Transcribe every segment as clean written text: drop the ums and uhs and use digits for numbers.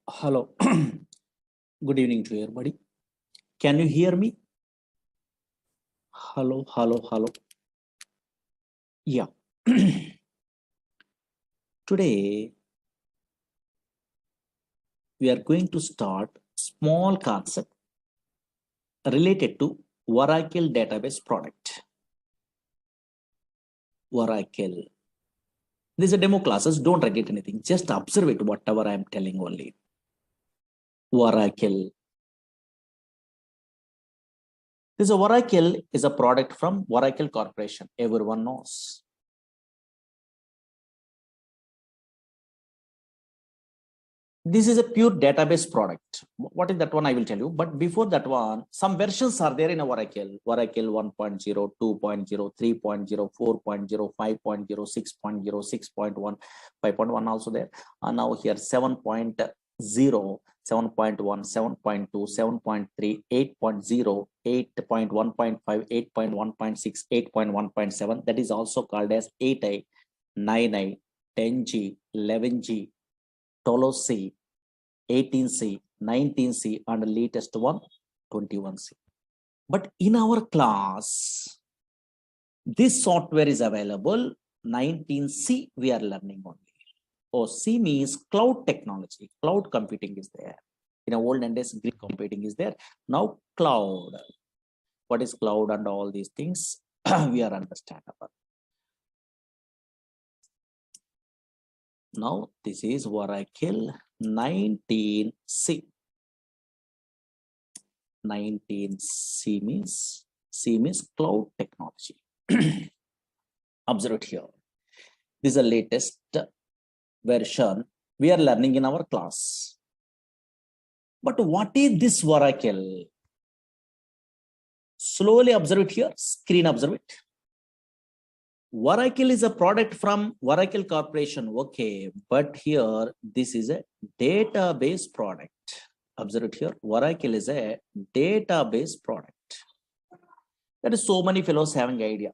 Hello. Good evening to everybody. Can you hear me? Hello, hello, hello. Yeah. Today, we are going to start small concept related to Oracle database product. Oracle. This is a demo classes. Don't write it anything. Just observe it, whatever I am telling only. Oracle. This Oracle is a product from Oracle Corporation. Everyone knows. This is a pure database product. What is that one? I will tell you. But before that one, some versions are there in Oracle. Oracle 1.0, 2.0, 3.0, 4.0, 5.0, 6.0, 6.1, 5.1 also there. And now here 7.0, 7.1, 7.2, 7.3, 8.0, 8.1.5, 8.1.6, 8.1.7. That is also called as 8i, 9i, 10G, 11G. 12C, 18C, 19C, and the latest one, 21C. But in our class, this software is available. 19C, we are learning only. Oh, C means cloud technology. Cloud computing is there. In olden days, Greek computing is there. Now, cloud. What is cloud and all these things? We are understandable. Now, this is Oracle 19C. 19C means cloud technology. Observe it here. This is the latest version we are learning in our class. But what is this Oracle? Slowly observe it here. Screen observe it. Oracle is a product from Oracle Corporation. Okay, but here this is a database product. Observe it here. Oracle is a database product. There is so many fellows having idea.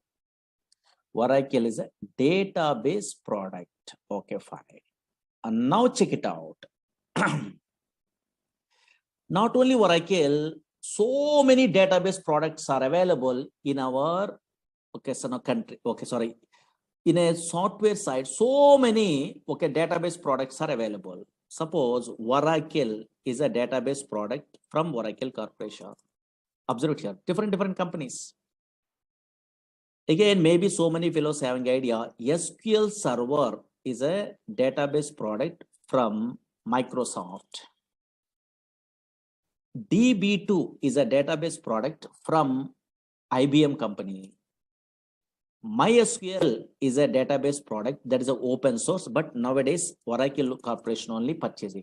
Oracle is a database product. Okay, fine. And now check it out. Not only Oracle, so many database products are available in our country. Okay, sorry. In a software side, so many database products are available. Suppose Oracle is a database product from Oracle Corporation. Observe it here. Different companies. Again, maybe so many fellows having idea. SQL Server is a database product from Microsoft. DB2 is a database product from IBM company. MySQL is a database product that is an open source, but nowadays Oracle Corporation only purchasing.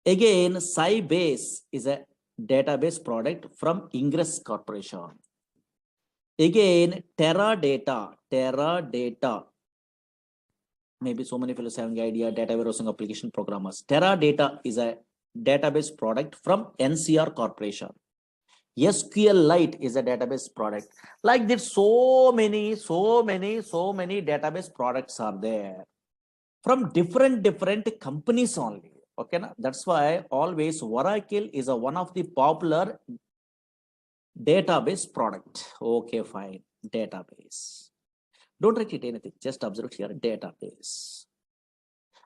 Again, Sybase is a database product from Ingress Corporation. Again, Teradata. Maybe so many fellows having idea, data warehousing application programmers. Teradata is a database product from NCR Corporation. SQLite is a database product. Like this, so many database products are there from different companies only. Okay, that's why always Oracle is one of the popular database product. Okay, fine. Database. Don't write it anything. Just observe here. Database.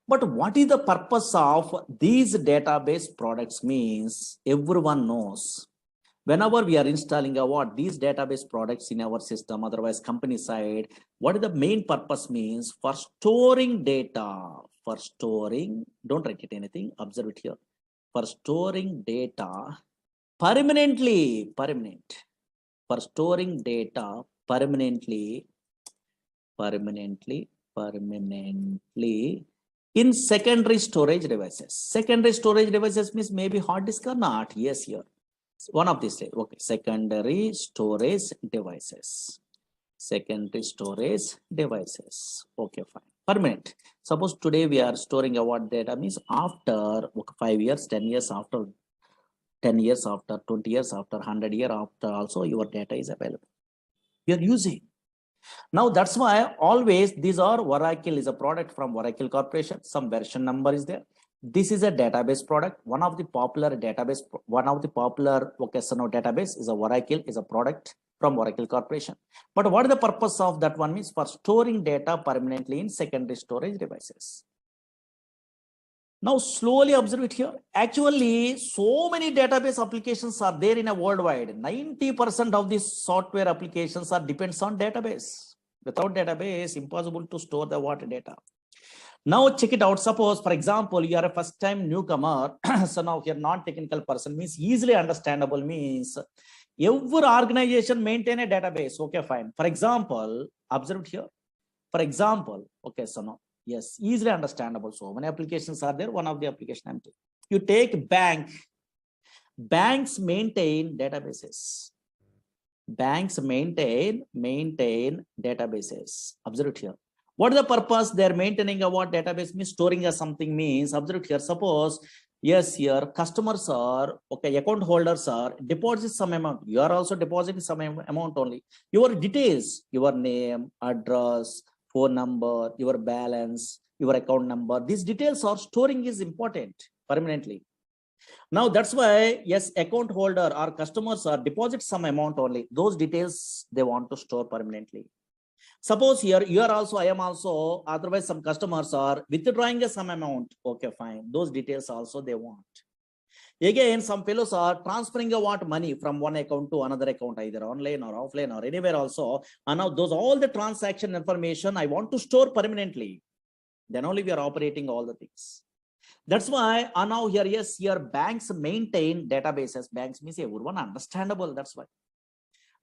But what is the purpose of these database products means everyone knows. Whenever we are installing these database products in our system, otherwise company side, what is the main purpose means? For storing data. For storing, don't write it anything, observe it here. For storing data permanently. For storing data permanently in secondary storage devices. Secondary storage devices means maybe hard disk or not. Yes, here. One of these. Okay, secondary storage devices. Secondary storage devices. Okay, fine. Permanent. Suppose today we are storing data means after 5 years, 10 years after, 10 years after, 20 years after, 100 years after, also your data is available. You are using. Now that's why always these are Oracle is a product from Oracle Corporation. Some version number is there. This is a database product. One of the popular database database is a Oracle, is a product from Oracle Corporation. But what is the purpose of that one means? For storing data permanently in secondary storage devices. Now slowly observe it here. Actually, so many database applications are there in a worldwide. 90% of these software applications are depends on database. Without database, impossible to store the water data. Now check it out. Suppose, for example, you are a first-time newcomer. So now you're non-technical person, means easily understandable, means every organization maintain a database. Okay, fine. For example, observe it here. For example, okay, so now, yes, easily understandable. So many applications are there. One of the application I'm taking. You take bank. Banks maintain databases. Banks maintain databases. Observe it here. What is the purpose? They are maintaining a what database means storing a something means. Observe here. Suppose, yes, here customers are, okay, account holders are deposit some amount. You are also depositing some amount only. Your details, your name, address, phone number, your balance, your account number. These details are storing is important permanently. Now that's why, yes, account holder or customers are deposit some amount only. Those details they want to store permanently. Suppose here you are also, I am also, otherwise some customers are withdrawing some amount. Okay, fine. Those details also they want. Again, some fellows are transferring what money from one account to another account, either online or offline or anywhere also. And now those all the transaction information I want to store permanently. Then only we are operating all the things. That's why now here, yes, here banks maintain databases. Banks means everyone understandable. That's why.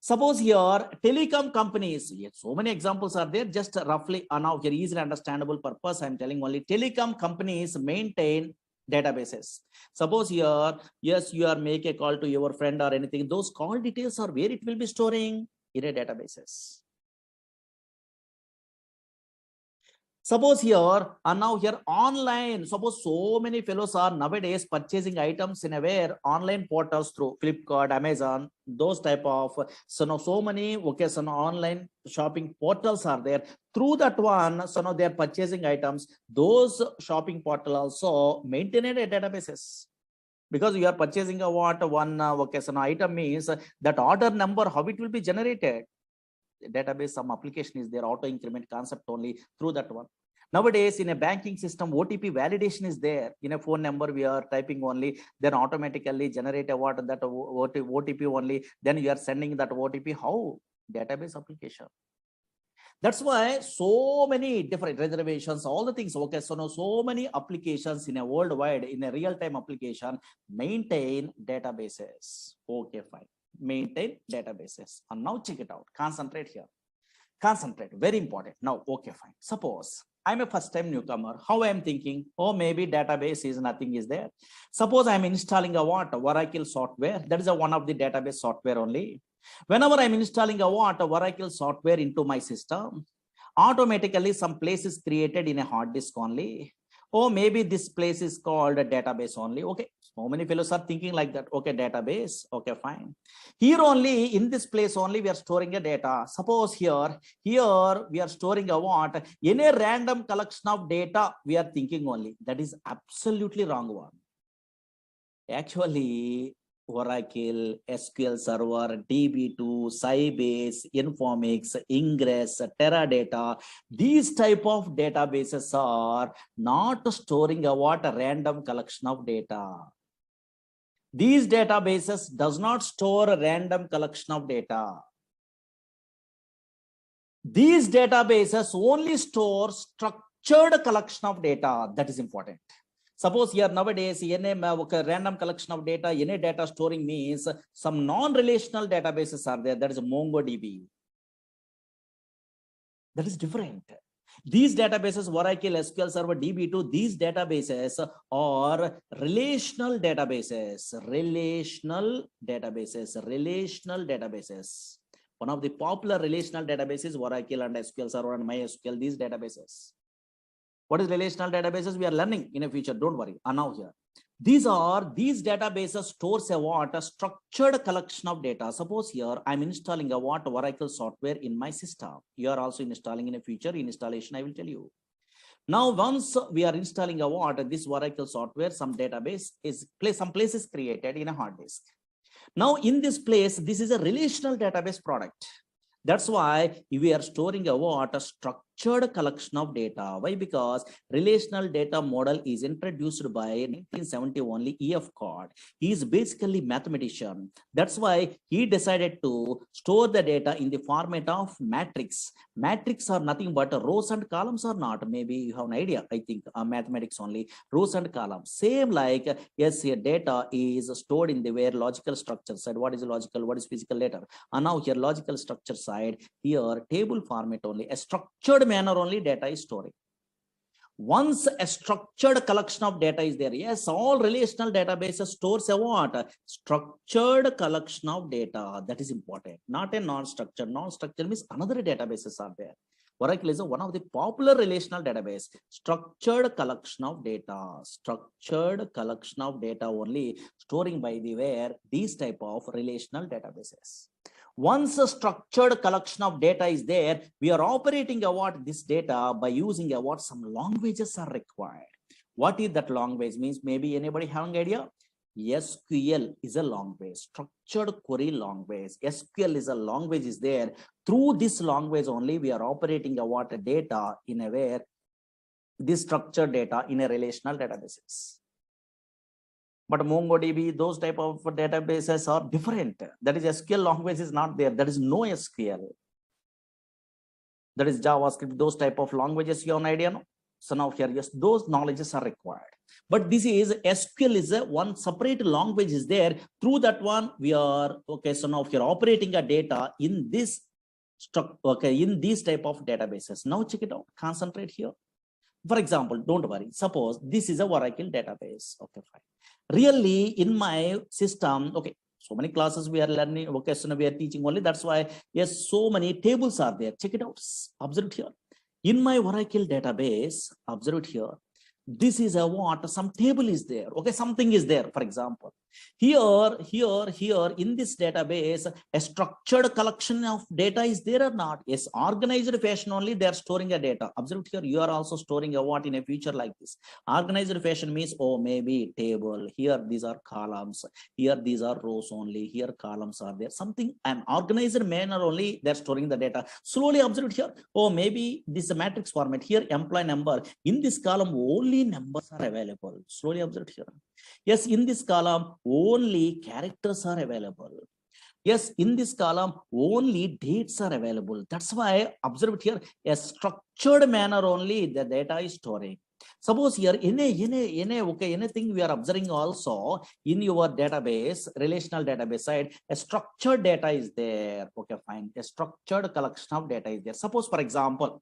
Suppose here telecom companies, yes, so many examples are there, just roughly now here easily understandable purpose. I'm telling only telecom companies maintain databases. Suppose here, yes, you are make a call to your friend or anything. Those call details are where it will be storing in a databases. Suppose here and now here online, suppose so many fellows are nowadays purchasing items in a where online portals through Flipkart, Amazon, those type of, so now so many, okay, so now online shopping portals are there. Through that one, so now they are purchasing items. Those shopping portal also maintain a databases. Because you are purchasing a what one okay, so now item means that order number, how it will be generated. Database, some application is there, auto increment concept only through that one. Nowadays in a banking system, OTP validation is there. In a phone number we are typing only, then automatically generate a what that OTP only, then you are sending that OTP. How? Database application. That's why so many different reservations, all the things. Okay, so now so many applications in a worldwide, in a real-time application, maintain databases. Okay, fine. Maintain databases. And now check it out. Concentrate here. Concentrate. Very important. Now, okay, fine. Suppose I'm a first-time newcomer. How I am thinking? Oh, maybe database is nothing is there. Suppose I'm installing a what? Oracle software. That is a one of the database software only. Whenever I'm installing a what? Oracle software into my system, automatically some place is created in a hard disk only. Oh, maybe this place is called a database only. Okay, so many fellows are thinking like that. Okay, database. Okay, fine. Here only, in this place only, we are storing a data. Suppose here we are storing a what? In a random collection of data, we are thinking only. That is absolutely wrong one. Actually, Oracle, SQL Server, DB2, Sybase, Informix, Ingress, Teradata, these type of databases are not storing a what? A random collection of data. These databases does not store a random collection of data. These databases only store structured collection of data. That is important. Suppose here nowadays, any random collection of data, any data storing means some non-relational databases are there. That is MongoDB. That is different. These databases, Oracle, SQL Server, DB2, these databases are relational databases. Relational databases. One of the popular relational databases, Oracle and SQL Server and MySQL, these databases. What is relational databases? We are learning in a future. Don't worry. Now here, these databases stores a what? A structured collection of data. Suppose here I'm installing a what? Oracle software in my system. You are also installing in a future installation. I will tell you. Now, once we are installing a what, this Oracle software, some database is some place is created in a hard disk. Now, in this place, this is a relational database product. That's why we are storing a what, a structured collection of data. Why? Because relational data model is introduced by 1970 only E.F. Cod. He is basically mathematician. That's why he decided to store the data in the format of matrix. Matrix are nothing but rows and columns are not. Maybe you have an idea. I think mathematics only rows and columns. Same like yes, here data is stored in the where logical structure side. What is logical? What is physical data? And now here logical structure side, here table format only, a structured manner only data is storing. Once a structured collection of data is there, yes, all relational databases stores a what? Structured collection of data. That is important, not a non-structured. Non-structured means another databases are there. Oracle is one of the popular relational database. Structured collection of data. Structured collection of data only storing by the where these type of relational databases. Once a structured collection of data is there, we are operating what this data by using what some languages are required. What is that language means? Maybe anybody have an idea? SQL is a language, structured query language. SQL is a language is there. Through this language only, we are operating what data in a way, this structured data in a relational databases. But MongoDB, those type of databases are different. That is SQL language is not there. There is no SQL. That is JavaScript, those type of languages, you have an idea, no? So now here, yes, those knowledges are required. But this is SQL is a one separate language is there. Through that one, we are, okay, so now here operating a data in this in these type of databases. Now check it out, concentrate here. For example, don't worry, suppose this is a Oracle database. Okay, fine. Really in my system, okay, so many classes we are learning, okay, so we are teaching only. That's why, yes, so many tables are there. Check it out, observe it here. In my Oracle database, observe it here. This is a what, some table is there. Okay, something is there, for example. Here in this database, a structured collection of data is there or not? Yes, organized fashion only they are storing a data. Observe here, you are also storing a what in a future like this. Organized fashion means, oh, maybe table. Here these are columns. Here these are rows only. Here columns are there. Something an organized manner only they are storing the data. Slowly observe here. Oh, maybe this is a matrix format. Here employee number. In this column only numbers are available. Slowly observe here. Yes, in this column only characters are available. Yes, in this column only dates are available. That's why observe it here, a structured manner only the data is storing. Suppose here okay, anything we are observing also in your database, relational database side, a structured data is there. Okay, fine. A structured collection of data is there. Suppose, for example,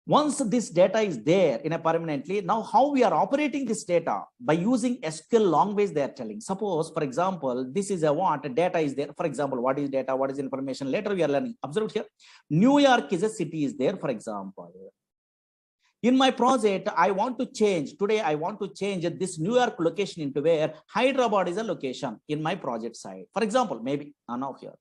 once this data is there in a permanently, now how we are operating this data by using SQL language they are telling. Suppose, for example, this is a what data is there. For example, what is data? What is information? Later we are learning. Observe here. New York is a city is there, for example. In my project, I want to change. Today, I want to change this New York location into where Hyderabad is a location in my project side. For example, maybe now here.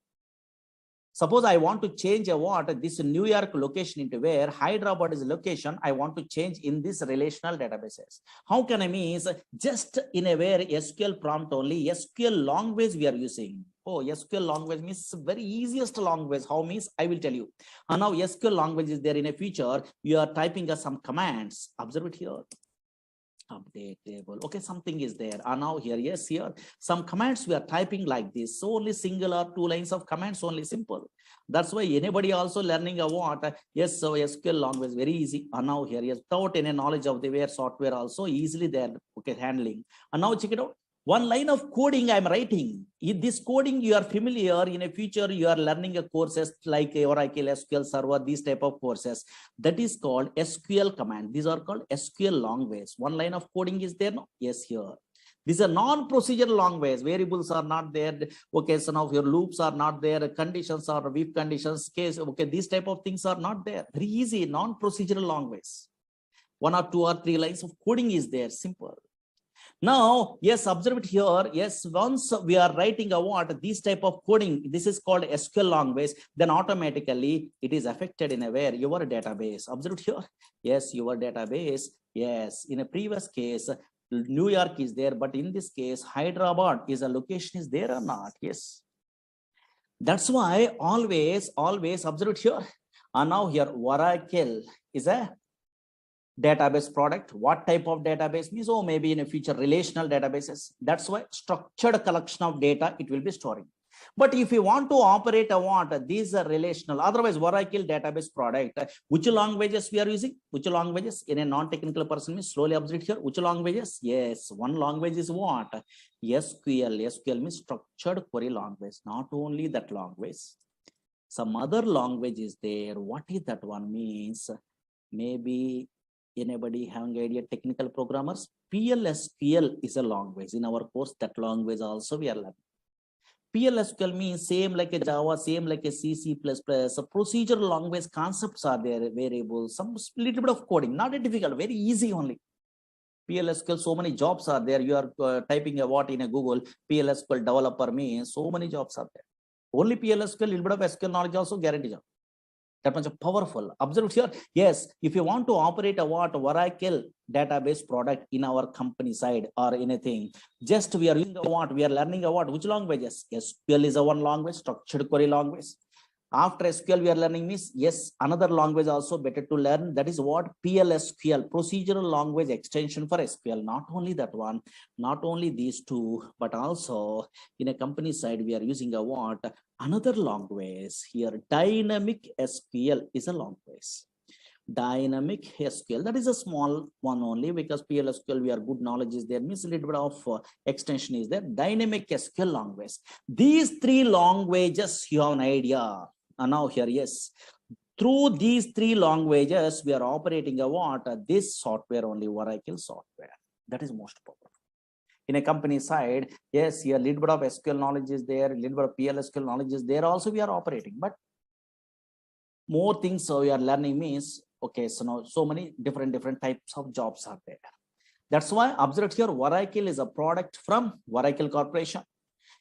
Suppose I want to change a what this New York location into where Hyderabad is a location. I want to change in this relational databases. How can I mean? Just in a where SQL prompt only, SQL language we are using. Oh, SQL language means very easiest language. How means I will tell you. And now SQL language is there in a feature. You are typing some commands. Observe it here. Update table. Okay, something is there. And now here, yes, here some commands we are typing like this. So only single or two lines of commands, only simple. That's why anybody also learning a what? Yes, so SQL language very easy. And now here, yes, without any knowledge of the where software also easily there. Okay, handling. And now check it out. One line of coding I'm writing. In this coding you are familiar. In a future you are learning a courses like Oracle SQL Server, these type of courses. That is called SQL command. These are called SQL language. One line of coding is there. No? Yes, here. These are non-procedural language. Variables are not there. Okay, so now your loops are not there. Conditions are if conditions case. Okay, these type of things are not there. Very easy, non-procedural language. One or two or three lines of coding is there. Simple. Now, yes, observe it here. Yes, once we are writing a what, this type of coding, this is called SQL language, then automatically it is affected in a where your database. Observe it here. Yes, your database. Yes, in a previous case, New York is there, but in this case, Hyderabad is a location is there or not? Yes. That's why always observe it here. And now here, Oracle is a database product. What type of database means? Oh, maybe in a future relational databases. That's why structured collection of data it will be storing. But if you want to operate a what, these are relational. Otherwise, Oracle database product. Which languages we are using? Which languages? In a non-technical person means slowly observe here. Which languages? Yes, one language is what? SQL. SQL means structured query language. Not only that language, some other language is there. What is that one means? Maybe anybody having idea, technical programmers? PLSQL is a language. In our course, that language also we are learning. PLSQL means same like a Java, same like a C, C++. So procedural language concepts are there, variables, some little bit of coding, not a difficult, very easy only. PLSQL, so many jobs are there. You are typing a what in a Google, PLSQL developer means so many jobs are there. Only PLSQL, little bit of SQL knowledge also guaranteed job. That much powerful. Observe here. Yes, if you want to operate a what Oracle database product in our company side or anything, just we are using a what, we are learning a what, which languages? SQL is a one language, structured query language. After SQL, we are learning means, yes, another language also better to learn. That is what PLSQL, procedural language extension for SQL. Not only that one, not only these two, but also in a company side, we are using a what? Another language here. Dynamic SQL is a language. Dynamic SQL, that is a small one only, because PLSQL we are good knowledge is there, means a little bit of extension is there. Dynamic SQL language. These three languages you have an idea. And now here, yes, through these three languages we are operating a what? This software only, Oracle software. That is most powerful. In a company side, yes, here little bit of SQL knowledge is there, little bit of PLSQL knowledge is there. Also we are operating, but more things so we are learning means, okay, so now so many different types of jobs are there. That's why observe here, Oracle is a product from Oracle Corporation.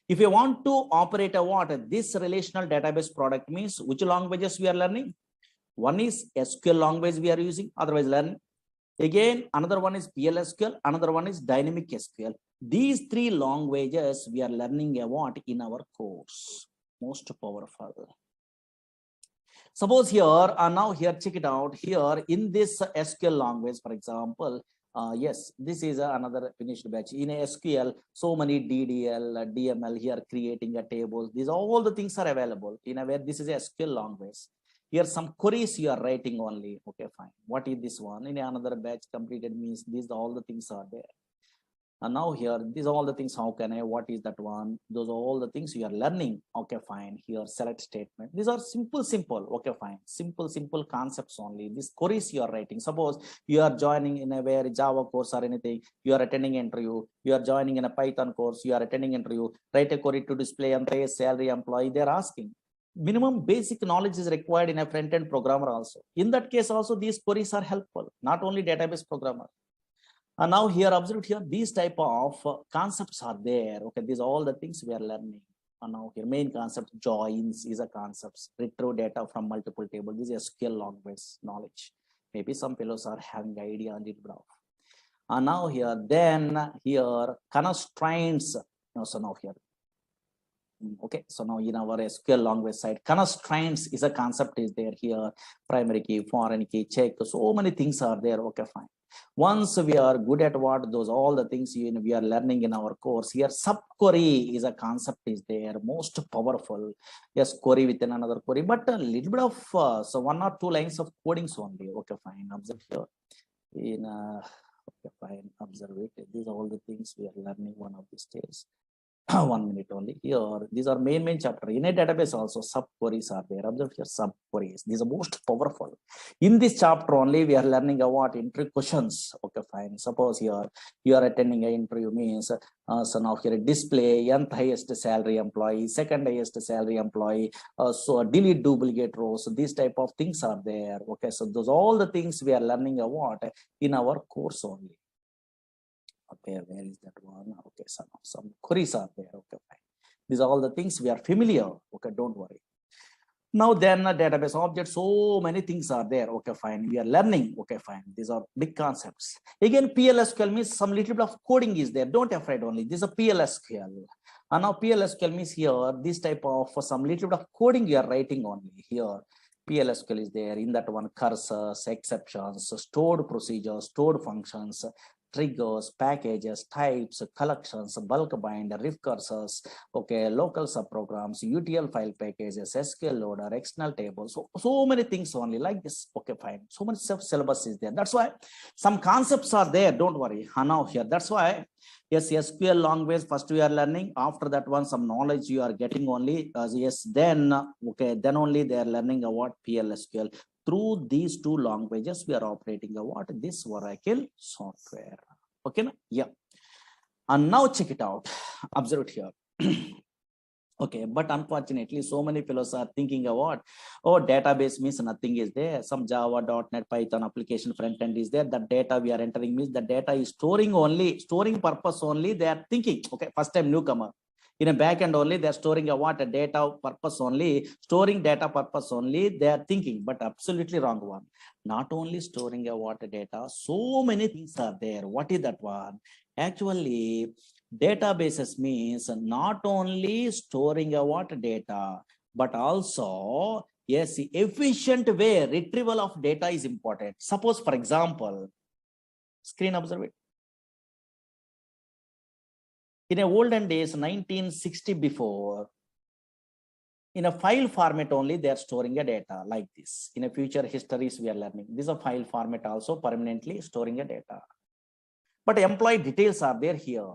If you want to operate a what, this relational database product means which languages we are learning? One is SQL language we are using, otherwise learning. Again, another one is PLSQL, another one is dynamic SQL. These three languages we are learning a what in our course. Most powerful. Suppose here, now here, check it out. Here in this SQL language, for example, yes, this is another finished batch. In a SQL, so many DDL, DML here creating a table. These all the things are available in a way. This is a SQL language. Here some queries you are writing only. Okay, fine. What is this one? In another batch completed means these all the things are there. And now here, these are all the things. How can I? What is that one? Those are all the things you are learning. Okay, fine. Here, select statement. These are simple. Okay, fine. Simple concepts only. These queries you are writing. Suppose you are joining in a where Java course or anything. You are attending interview. You are joining in a Python course. You are attending interview. Write a query to display and pay salary employee. They are asking. Minimum basic knowledge is required in a front-end programmer also. In that case also, these queries are helpful. Not only database programmer. And now here, observe here, these type of concepts are there. Okay, these are all the things we are learning. And now here, main concept, joins is a concept. Retrieve data from multiple tables. This is a SQL language knowledge. Maybe some fellows are having idea on it. And now here, then here, constraints. No, so now here. Okay, so now in our SQL language side, constraints is a concept is there here. Primary key, foreign key, check. So many things are there. Okay, fine. Once we are good at what those all the things we are learning in our course here, subquery is a concept is there, most powerful. Yes, query within another query, but a little bit of so 1 or 2 lines of codings only. Okay, fine. Observe here. In okay, fine. Observe it. These are all the things we are learning one of these days. 1 minute only here. These are main chapter. In a database also subqueries are there. Observe here, subqueries. These are most powerful. In this chapter only we are learning about interview questions. Okay, fine. Suppose here you are attending an interview means so now here display nth highest salary employee, second highest salary employee, so delete duplicate rows. So these type of things are there. Okay, so those all the things we are learning about in our course only. Okay, where is that one? Okay, some queries are there. Okay, fine. These are all the things we are familiar. Okay, don't worry. Now then database object, so many things are there. Okay, fine. We are learning. Okay, fine. These are big concepts. Again, PLSQL means some little bit of coding is there. Don't afraid only. This is a PLSQL. And now PLSQL means here, this type of some little bit of coding you are writing only here. PLSQL is there. In that one, cursors, exceptions, stored procedures, stored functions, triggers, packages, types, collections, bulk bind, riff cursors, okay, local subprograms, UTL file packages, SQL loader, external tables, so many things only like this. Okay, fine. So much syllabus is there. That's why some concepts are there. Don't worry. Now here. That's why yes, SQL language first we are learning. After that one, some knowledge you are getting only. Yes, then okay, then only they are learning about PLSQL. Through these two languages, we are operating what this Oracle software. Okay, yeah. And now check it out. Observe it here. Okay, but unfortunately, so many fellows are thinking about, oh, database means nothing is there. Some Java, .NET, Python application front end is there. The data we are entering means the data is storing purpose only. They are thinking, okay, first time newcomer. In a backend only, they are storing a data purpose only, storing data purpose only. They are thinking, but absolutely wrong one. Not only storing a data, so many things are there. What is that one? Actually, databases means not only storing a data, but also yes, efficient way retrieval of data is important. Suppose, for example, screen observe it. In a olden days, 1960 before, in a file format only, they are storing a data like this. In a future histories, we are learning. This is a file format also permanently storing a data. But employee details are there here.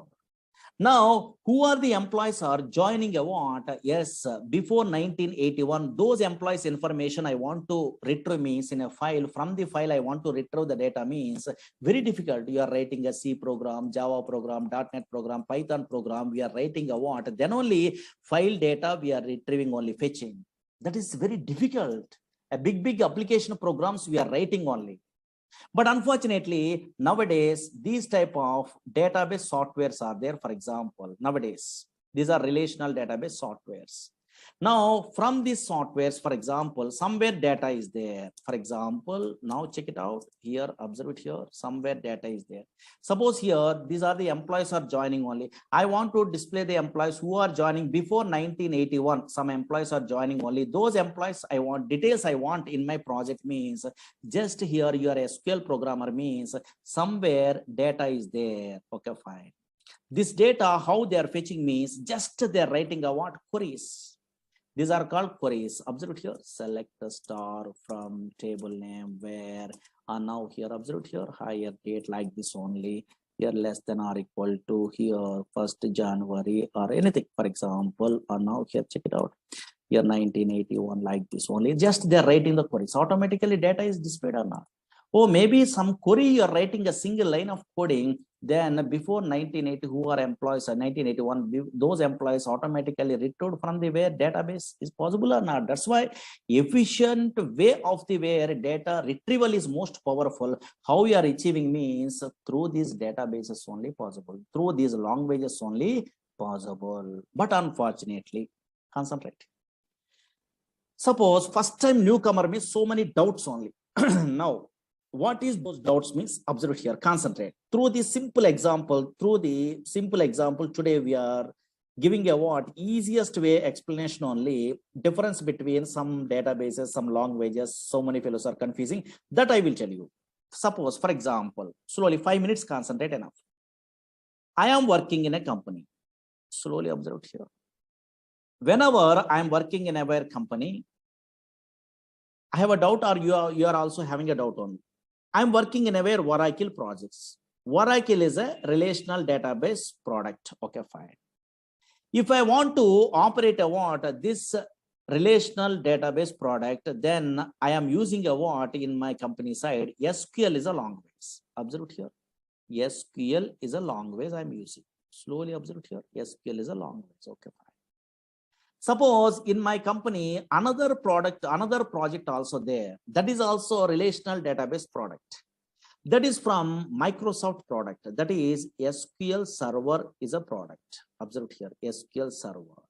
Now, who are the employees are joining a what? Yes, before 1981, those employees information I want to retrieve means in a file. From the file, I want to retrieve the data means very difficult. You are writing a C program, Java program, .NET program, Python program. We are writing a what? Then only file data we are retrieving only fetching. That is very difficult. A big application programs we are writing only. But unfortunately, nowadays, these type of database softwares are there. For example, nowadays, these are relational database softwares. Now, from these softwares, for example, somewhere data is there. For example, now check it out here, observe it here, somewhere data is there. Suppose here, these are the employees are joining only. I want to display the employees who are joining before 1981. Some employees are joining only. Those employees I want, details I want in my project means just here your SQL programmer means somewhere data is there. Okay, fine. This data, how they are fetching means just they are writing a what? Queries. These are called queries. Observe it here. Select a star from table name where now here observe it here higher date like this only. Here less than or equal to here 1st January or anything. For example, now here check it out. Here 1981 like this only. Just they are writing the queries. Automatically data is displayed or not. Oh, maybe some query you are writing a single line of coding. Then before 1980, who are employees or 1981, those employees automatically retrieved from the where database is possible or not. That's why efficient way of the where data retrieval is most powerful. How we are achieving means through these databases only possible, through these languages only possible. But unfortunately, concentrate. Suppose first time newcomer means so many doubts only. Now, what is those doubts means? Observe here, concentrate. Through the simple example, today we are giving a what? Easiest way explanation only, difference between some databases, some languages, so many fellows are confusing. That I will tell you. Suppose, for example, slowly 5 minutes, concentrate enough. I am working in a company. Slowly observe here. Whenever I am working in a company, I have a doubt or you are also having a doubt on. I'm working in a Oracle projects. Oracle is a relational database product. Okay, fine. If I want to operate this relational database product, then I am using a in my company side. SQL is a language. Observe here. SQL is a language I'm using. Slowly observe here. SQL is a language. Okay, fine. Suppose in my company, another project also there. That is also a relational database product. That is from Microsoft product. That is SQL Server is a product. Observe here, SQL Server.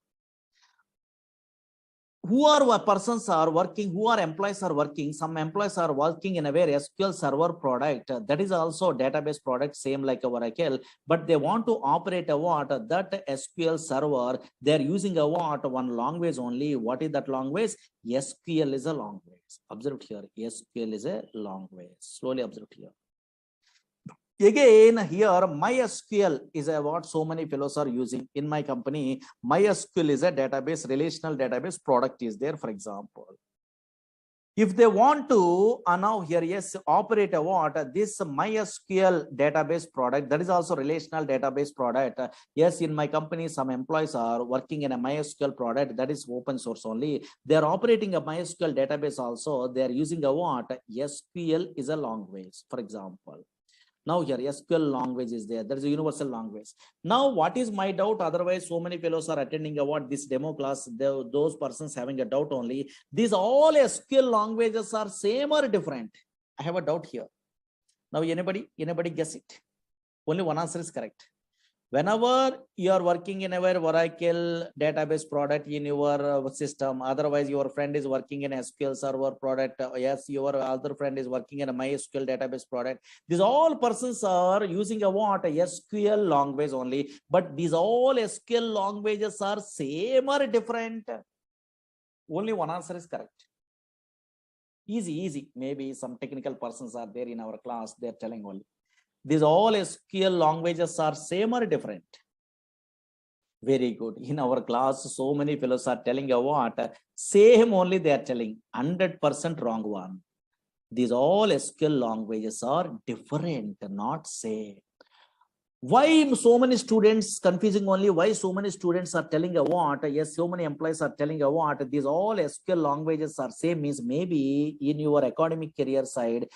Who are persons are working, who are employees are working, some employees are working in a very SQL Server product. That is also database product, same like a Oracle, but they want to operate a what? That SQL Server, they're using a what? One language only. What is that language? SQL is a language. Observe here, SQL is a language. Slowly observe here. Again, here MySQL is a what so many fellows are using in my company. MySQL is a database, relational database product is there, for example. If they want to now here, yes, operate a what? This MySQL database product, that is also relational database product. Yes, in my company, some employees are working in a MySQL product that is open source only. They are operating a MySQL database also. They are using a what? SQL is a language, for example. Now here SQL language is there. There is a universal language. Now what is my doubt? Otherwise, so many fellows are attending what this demo class. Those persons having a doubt only. These all SQL languages are same or different? I have a doubt here. Now anybody guess it? Only one answer is correct. Whenever you are working in a Oracle database product in your system, otherwise your friend is working in SQL Server product, yes, your other friend is working in a MySQL database product. These all persons are using a what? A SQL language only, but these all SQL languages are same or different? Only one answer is correct. Easy. Maybe some technical persons are there in our class, they're telling only. These all SQL languages are same or different? Very good. In our class, so many fellows are telling a what? Same only they are telling. 100% wrong one. These all SQL languages are different, not same. Why so many students confusing only? Why so many students are telling a what? Yes, so many employees are telling a what? These all SQL languages are same, means maybe in your academic career side,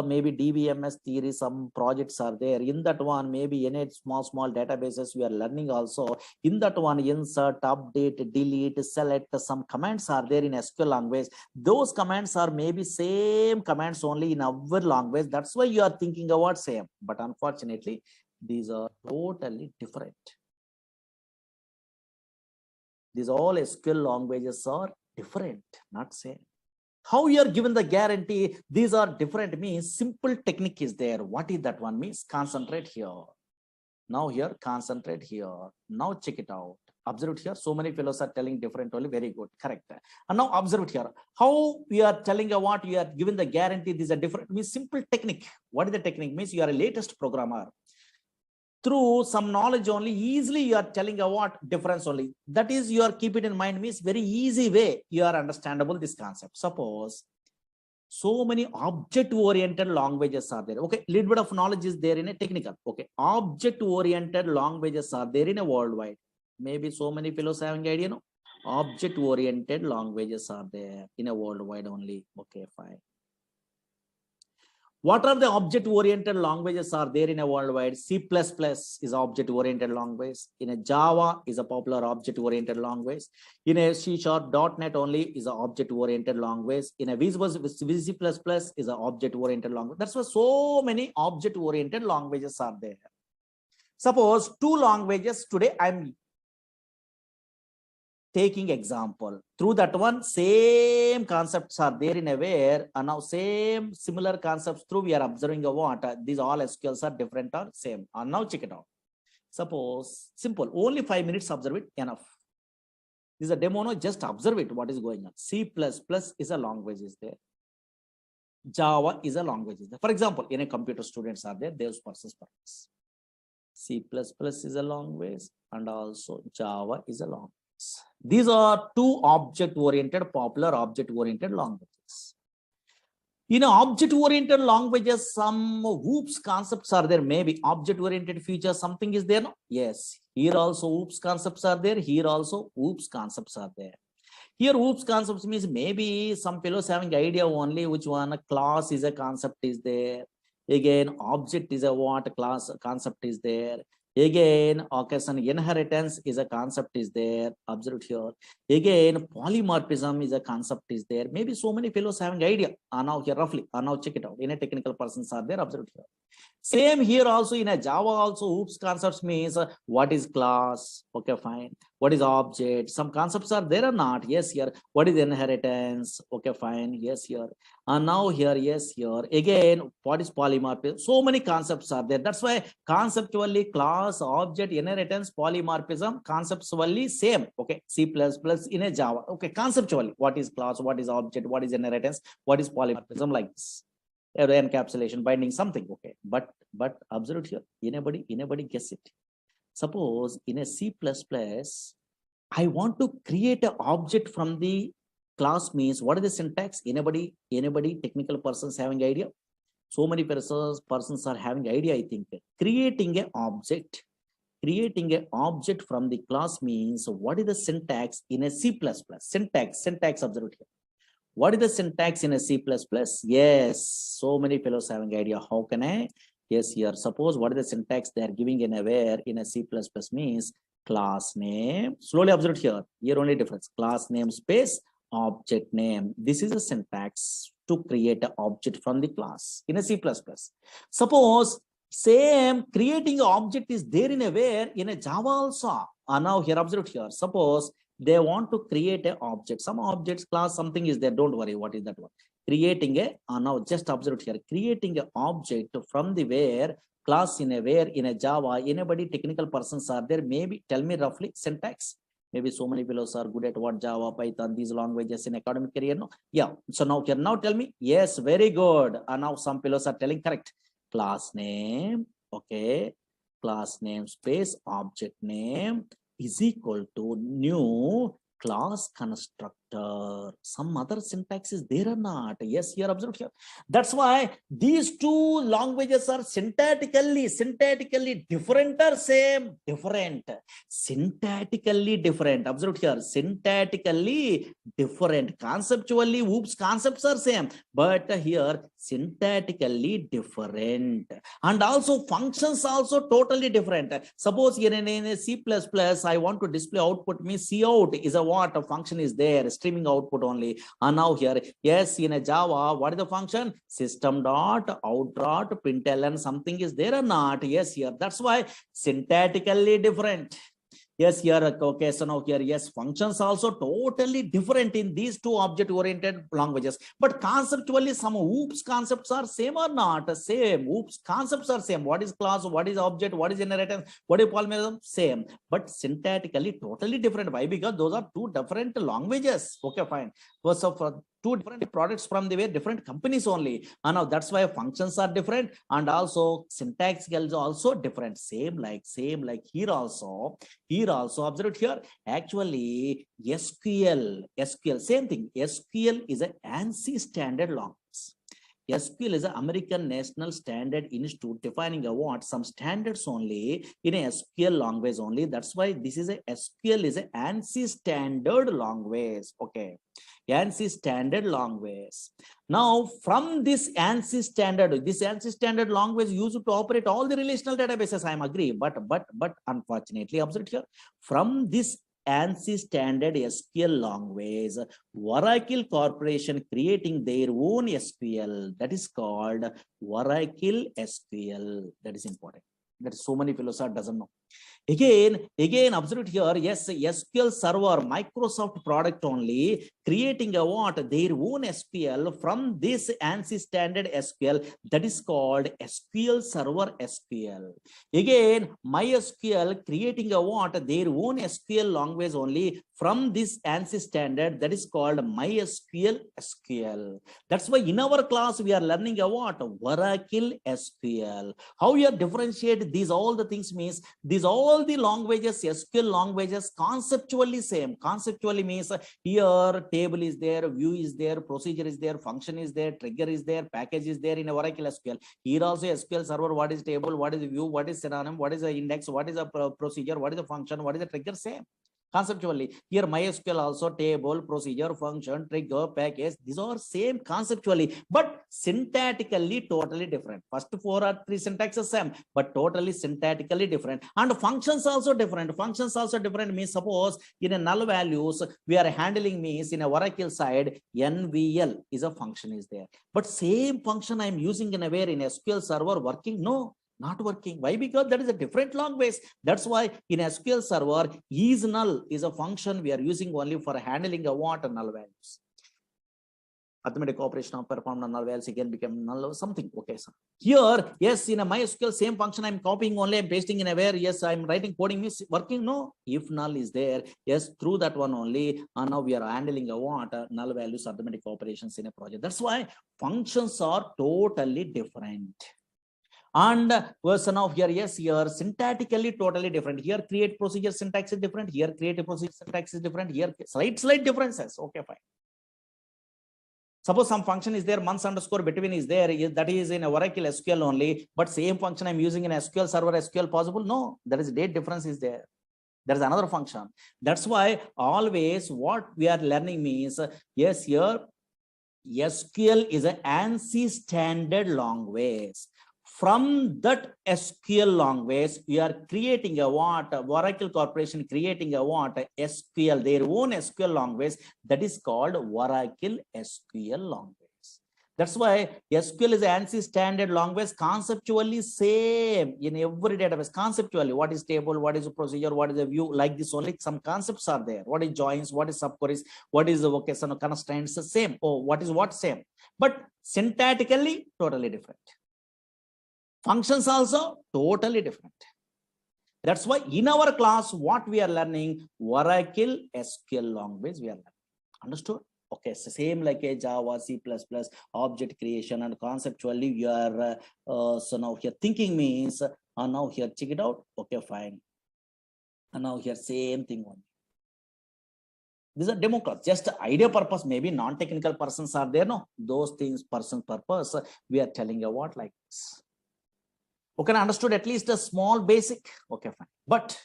maybe DBMS theory, some projects are there. In that one, maybe in small databases we are learning also. In that one, insert, update, delete, select, some commands are there in SQL language. Those commands are maybe same commands only in our language. That's why you are thinking about same. But unfortunately, these are totally different. These all SQL languages are different, not same. How you are given the guarantee these are different means simple technique is there. What is that one means? Concentrate here. Now here, concentrate here. Now check it out. Observe it here. So many fellows are telling different only. Very good. Correct. And now observe it here. How we are telling a what you are given the guarantee these are different means simple technique. What is the technique? Means you are a latest programmer. Through some knowledge only, easily you are telling a what difference only. That is, you are keep it in mind means very easy way you are understandable this concept. Suppose so many object oriented languages are there. Okay, little bit of knowledge is there in a technical. Okay, object oriented languages are there in a worldwide. Maybe so many fellows having idea, no? Object oriented languages are there in a worldwide only. Okay, fine. What are the object-oriented languages are there in a worldwide? C++ is object-oriented language. In a Java is a popular object-oriented language. In a C# .NET only is an object-oriented language. In a VC++ is an object-oriented language. That's why so many object-oriented languages are there. Suppose two languages today I'm taking example. Through that one, same concepts are there in a where, and now same similar concepts through we are observing a what? These all SQLs are different or same. And now check it out. Suppose simple, only 5 minutes observe it, enough. This is a demo, no, just observe it, what is going on. C++ is a language is there. Java is a language is there. For example, in a computer students are there, those persons purpose. C++ is a language and also Java is a language. These are two object-oriented, popular object-oriented languages. In object-oriented languages, some OOPS concepts are there. Maybe object-oriented features, something is there. No? Yes. Here also OOPS concepts are there. Here also OOPS concepts are there. Here OOPS concepts means maybe some fellows having idea only which one. A class is a concept is there. Again, object is a what class concept is there. Again, occasion inheritance is a concept is there. Observe here. Again, polymorphism is a concept is there. Maybe so many fellows having idea. Now here roughly. Now check it out. In a technical persons are there. Observe here. Same here also in a Java also oops concepts means what is class? Okay, fine. What is object? Some concepts are there or not? Yes, here. What is inheritance? Okay, fine. Yes, here. And now here, yes, here. Again, what is polymorphism? So many concepts are there. That's why conceptually class, object, inheritance, polymorphism, conceptually same. Okay, C++ in a Java. Okay, conceptually, what is class? What is object? What is inheritance? What is polymorphism? Like this. Encapsulation, binding, something. Okay, but observe here. Anybody guess it? Suppose in a C++, I want to create an object from the class means what is the syntax? Anybody technical persons having idea? So many persons are having idea. I think creating an object from the class means what is the syntax in a C++? Syntax observe here. What is the syntax in a C++? Yes, so many fellows having idea. How can I? Yes, here. Suppose what is the syntax they are giving in a where in a C++ means class name. Slowly observe here. Here only difference. Class name space object name. This is the syntax to create an object from the class in a C++. Suppose same creating an object is there in a where in a Java also. Now here observe here. Suppose they want to create an object, some objects class something is there, don't worry what is that one. Creating a now just observe here, creating an object from the where class in a where in a Java. Anybody technical persons are there? Maybe tell me roughly syntax. Maybe so many fellows are good at what Java, Python, these languages in academic career. No, yeah. So now here, now tell me. Yes, very good. And now some fellows are telling correct. Class name, okay. Class name space object name is equal to new class constructor. Some other syntax is there or not? Yes, here observe here. That's why these two languages are syntactically different or same? Different. Syntactically different. Observe here. Syntactically different. Conceptually, oops, concepts are same. But here syntactically different. And also functions also totally different. Suppose here in a C++, I want to display output means cout is a what? A function is there, streaming output only. And now here, yes, in a Java, what is the function? System.out.println, something is there or not? Yes, here. That's why syntactically different. Yes, here, okay, so now here, yes, functions also totally different in these two object-oriented languages. But conceptually, some oops concepts are same or not? Same. Oops concepts are same. What is class? What is object? What is inheritance? What is polymorphism? Same. But syntactically, totally different. Why? Because those are two different languages. Okay, fine. So for two different products from the way different companies only. And now that's why functions are different and also syntax is also different. Same like here also observe here. Actually, SQL, same thing. SQL is an ANSI standard language. SQL is an American National Standard Institute defining what some standards only in a SQL language only. That's why this is a SQL is an ANSI standard language. Okay. ANSI standard language. Now, from this ANSI standard language used to operate all the relational databases. I am agree, but unfortunately, observe here, from this ANSI standard SQL language, Oracle Corporation creating their own SQL that is called Oracle SQL. That is important. That so many philosophers doesn't know. Again, observe here, yes, SQL Server, Microsoft product only, creating a what? Their own SQL from this ANSI standard SQL that is called SQL Server SQL. Again, MySQL creating a what? Their own SQL language only from this ANSI standard that is called MySQL SQL. That's why in our class we are learning a what? Oracle SQL. How we are differentiate these all the things means these all the languages, SQL languages, conceptually same. Conceptually means here table is there, view is there, procedure is there, function is there, trigger is there, package is there in Oracle SQL. Here also SQL Server, what is table, what is view, what is synonym, what is the index, what is a procedure, what is the function, what is the trigger, same. conceptually. Here MySQL also table, procedure, function, trigger, package. These are same conceptually, but syntactically totally different. First 4 or 3 syntaxes same, but totally syntactically different. And functions also different. Functions also different means suppose in a null values we are handling means in a Oracle side NVL is a function is there. But same function I am using in a where in SQL server working? No, not working. Why? Because that is a different language. That's why in SQL server is null is a function we are using only for handling a what null values. Arithmetic operation of performed null values again become null or something. Okay, sir. Here, yes, in a MySQL same function I'm copying only, I'm pasting in a where, yes, I'm writing coding means working. No, if null is there, yes, through that one only. And now we are handling a what null values arithmetic operations in a project. That's why functions are totally different. And version of here, yes, here syntactically totally different. Here create procedure syntax is different. Here create a procedure syntax is different. Here slight differences. Okay, fine. Suppose some function is there, months underscore between is there, that is in a Oracle SQL only, but same function I'm using in SQL server SQL possible? No, there is date difference is there. There is another function. That's why always what we are learning means, yes, here SQL is an ANSI standard language. From that SQL language, we are creating a what? Oracle Corporation creating a what? SQL, their own SQL language that is called Oracle SQL language. That's why SQL is an ANSI standard language, conceptually same in every database. Conceptually, what is table, what is a procedure, what is a view, like this only some concepts are there. What is joins, what is subqueries, what is the vocation constraints, the same. Oh, what is what same. But syntactically, totally different. Functions also totally different. That's why in our class, what we are learning, Oracle SQL language we are learning. Understood? Okay, so same like a Java, C++, object creation, and conceptually you are, so now here thinking means, now here check it out. Okay, fine. And now here same thing one. These are demo class, just idea purpose, maybe non-technical persons are there, no? Those things, person purpose, we are telling you what like this. Okay, I understood at least a small basic. Okay, fine. But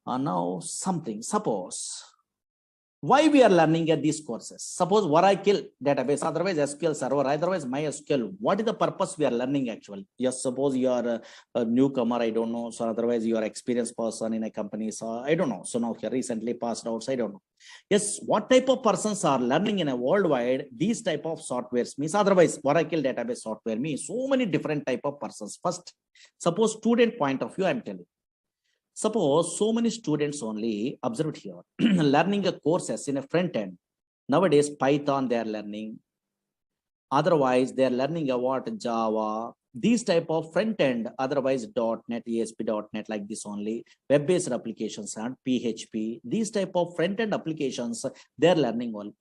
now something, suppose, why we are learning at these courses? Suppose Oracle database, otherwise SQL server, otherwise MySQL. What is the purpose we are learning actually? Yes, suppose you are a newcomer, I don't know. So otherwise you are experienced person in a company, so I don't know. So now here recently passed out, so I don't know. Yes, what type of persons are learning in a worldwide these type of softwares means? Otherwise Oracle database software means so many different type of persons. First, suppose student point of view, I'm telling. Suppose so many students only observed here learning a courses in a front end. Nowadays Python they are learning. Otherwise they are learning about Java. These type of front end, otherwise .NET, ASP.NET like this only, web-based applications and PHP. These type of front end applications they are learning all.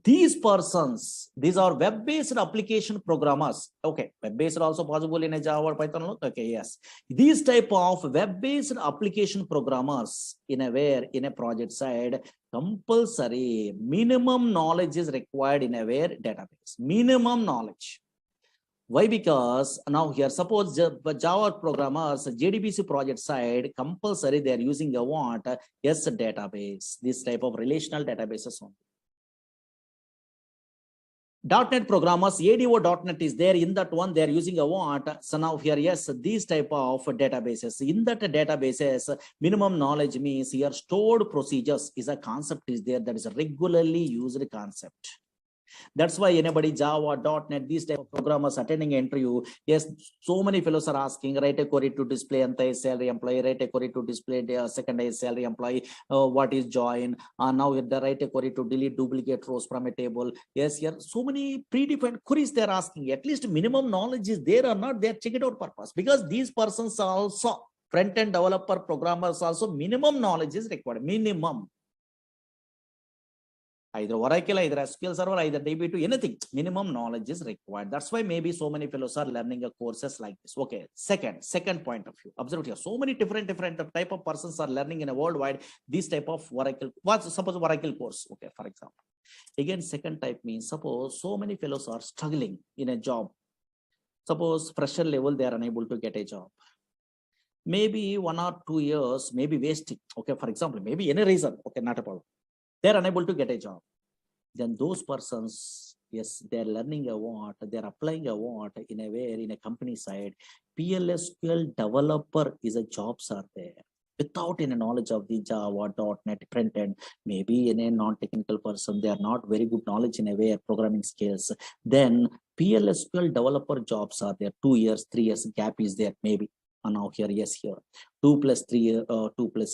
These persons, these are web-based application programmers. Okay, web-based also possible in a Java or Python. Okay, yes. These type of web-based application programmers in a where in a project side, compulsory minimum knowledge is required in a where database. Minimum knowledge. Why? Because now here, suppose Java programmers, JDBC project side, compulsory they are using a what? Yes, database. This type of relational databases only. .NET programmers, ADO.NET is there, in that one they are using a what? So now here, yes, these type of databases. In that databases, minimum knowledge means here stored procedures is a concept is there that is a regularly used concept. That's why anybody Java, .NET, these type of programmers attending an interview, yes, so many fellows are asking, write a query to display anti-salary employee, write a query to display the secondary salary employee, what is join, now the write a query to delete duplicate rows from a table. Yes, here so many predefined queries they're asking. At least minimum knowledge is there or not, they're check it out purpose. Because these persons are also front-end developer programmers also minimum knowledge is required. Minimum. Either Oracle, either SQL Server, either DB2, anything, minimum knowledge is required. That's why maybe so many fellows are learning a courses like this. Okay, second point of view. Observe here, so many different type of persons are learning in a worldwide this type of Oracle. Suppose Oracle course, okay, for example. Again, second type means suppose so many fellows are struggling in a job. Suppose fresher level, they are unable to get a job. maybe 1 or 2 years, maybe wasting. Okay, for example, maybe any reason. Okay, not a problem. They're unable to get a job. Then those persons, yes, they're learning a what, they're applying a what in a way in a company side. PLSQL developer is a jobs are there. Without any knowledge of the Java, .NET, front end, maybe in a non-technical person, they are not very good knowledge in a way of programming skills. Then PLSQL developer jobs are there. 2 years, 3 years gap is there, maybe. And now here, yes, here 2 plus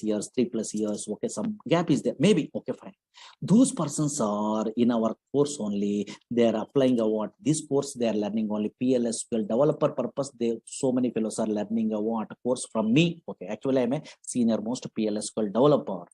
years, 3 plus years. Okay, some gap is there, maybe. Okay, fine. Those persons are in our course only. They are applying a what this course they are learning only PLSQL developer purpose. They so many fellows are learning a what course from me. Okay, actually I'm a senior most PLSQL developer.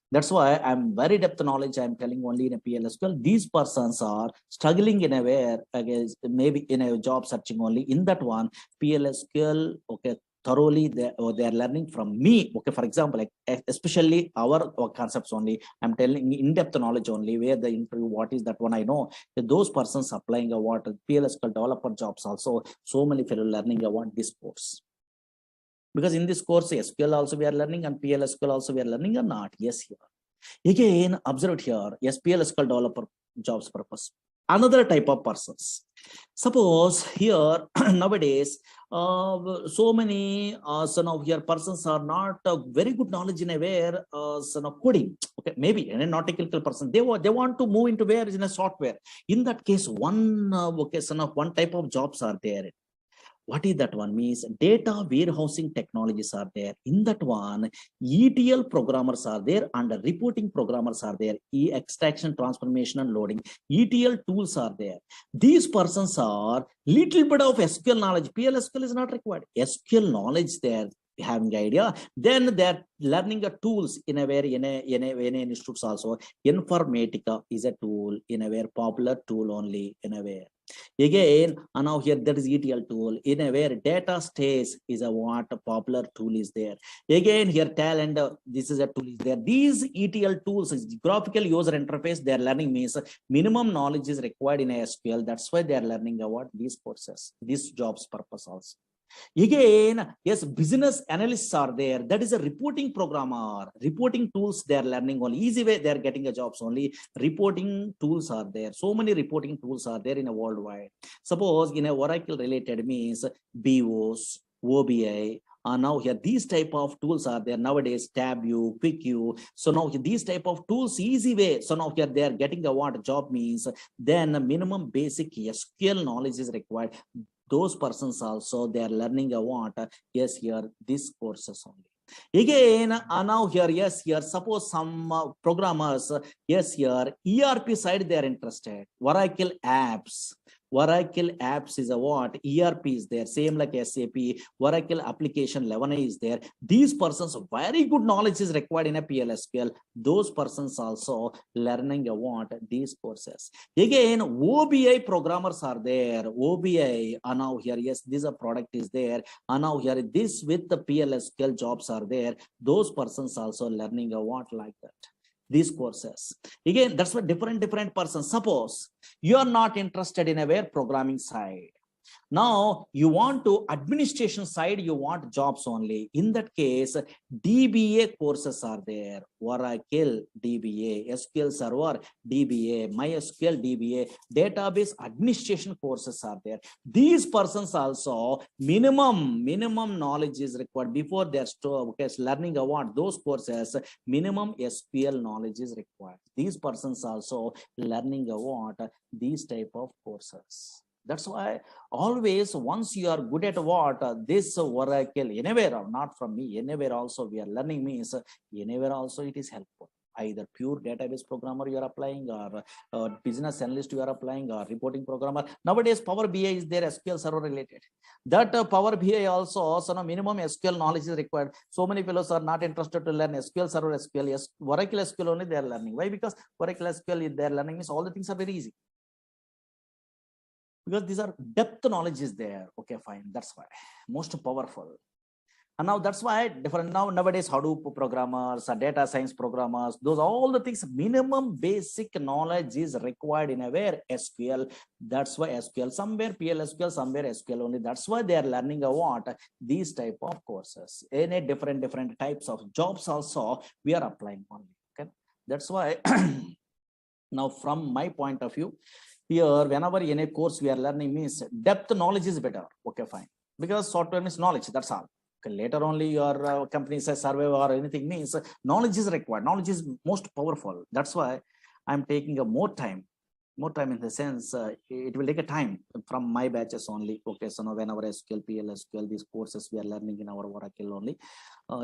That's why I'm very depth knowledge. I'm telling only in a PLSQL. These persons are struggling in a way, against maybe in a job searching only in that one PLSQL. Okay, thoroughly they're learning from me. Okay, for example, like especially our concepts only. I'm telling in-depth knowledge only where the interview, what is that one I know. Those persons applying a what PLSQL developer jobs also. So many fellow learning about this course. Because in this course, SQL also we are learning and PLSQL also we are learning or not? Yes, here. Again, observe here, SQL developer jobs purpose. Another type of persons. Suppose here nowadays, so many son of here persons are not very good knowledge in a where son of coding. Okay, maybe and a not technical person. They want to move into where is in a software. In that case, one okay, son of one type of jobs are there. What is that one means? Data warehousing technologies are there. In that one, ETL programmers are there and reporting programmers are there. Extraction, transformation, and loading. ETL tools are there. These persons are little bit of SQL knowledge. PLSQL is not required. SQL knowledge there. Having idea, then they're learning the tools in a very in a institutes also. Informatica is a tool in a very popular tool only in a way. Again, and now here that is ETL tool in a where data stays is a what a popular tool is there. Again, here talent, this is a tool is there. These ETL tools is graphical user interface. They are learning means minimum knowledge is required in SQL. That's why they are learning about these courses, these jobs purpose also. Again, yes, business analysts are there. That is a reporting programmer. Reporting tools they are learning only. Easy way they are getting a jobs only. Reporting tools are there. So many reporting tools are there in a worldwide. Suppose in a Oracle related means BOS, OBI. Now here these type of tools are there nowadays. TabView, QuickView. So now these type of tools easy way. So now here they are getting a what job means. Then minimum basic SQL knowledge is required. Those persons also they are learning a what yes here these courses only. Again now here yes here suppose some programmers yes here ERP side they are interested. Oracle apps is a what ERP is there, same like SAP. Oracle application 11a is there. These persons very good knowledge is required in a PLSQL. Those persons also learning a what these courses. Again OBI programmers are there. OBI now here yes this a product is there. Now here this with the PLSQL jobs are there. Those persons also learning a what like that. These courses again, that's what different persons. Suppose you are not interested in a where programming side. Now you want to administration side, you want jobs only. In that case, DBA courses are there. Oracle DBA, SQL Server DBA, MySQL DBA, database administration courses are there. These persons also minimum knowledge is required before they're learning about those courses. Minimum SQL knowledge is required. These persons also learning about these type of courses. That's why always once you are good at what this Oracle anywhere, not from me, anywhere also we are learning means anywhere also it is helpful. Either pure database programmer you are applying or business analyst you are applying or reporting programmer. Nowadays Power BI is there, SQL Server related. That Power BI also so now minimum SQL knowledge is required. So many fellows are not interested to learn SQL Server, SQL, yes, Oracle SQL only they are learning. Why? Because Oracle SQL they are learning means all the things are very easy. Because these are depth knowledge is there. Okay, fine. That's why most powerful. And now that's why different now nowadays Hadoop programmers, data science programmers, those all the things, minimum basic knowledge is required in a where SQL. That's why SQL, somewhere PLSQL, somewhere SQL only. That's why they are learning a what these type of courses. In a different types of jobs also we are applying only. Okay, that's why now from my point of view, here whenever in a course we are learning means depth knowledge is better. Okay, fine, because software means knowledge. That's all. Okay, later only your company says survey or anything means knowledge is required. Knowledge is most powerful. That's why I'm taking a more time in the sense it will take a time from my batches only. Okay, so now whenever SQL, PLSQL, these courses we are learning in our Oracle only,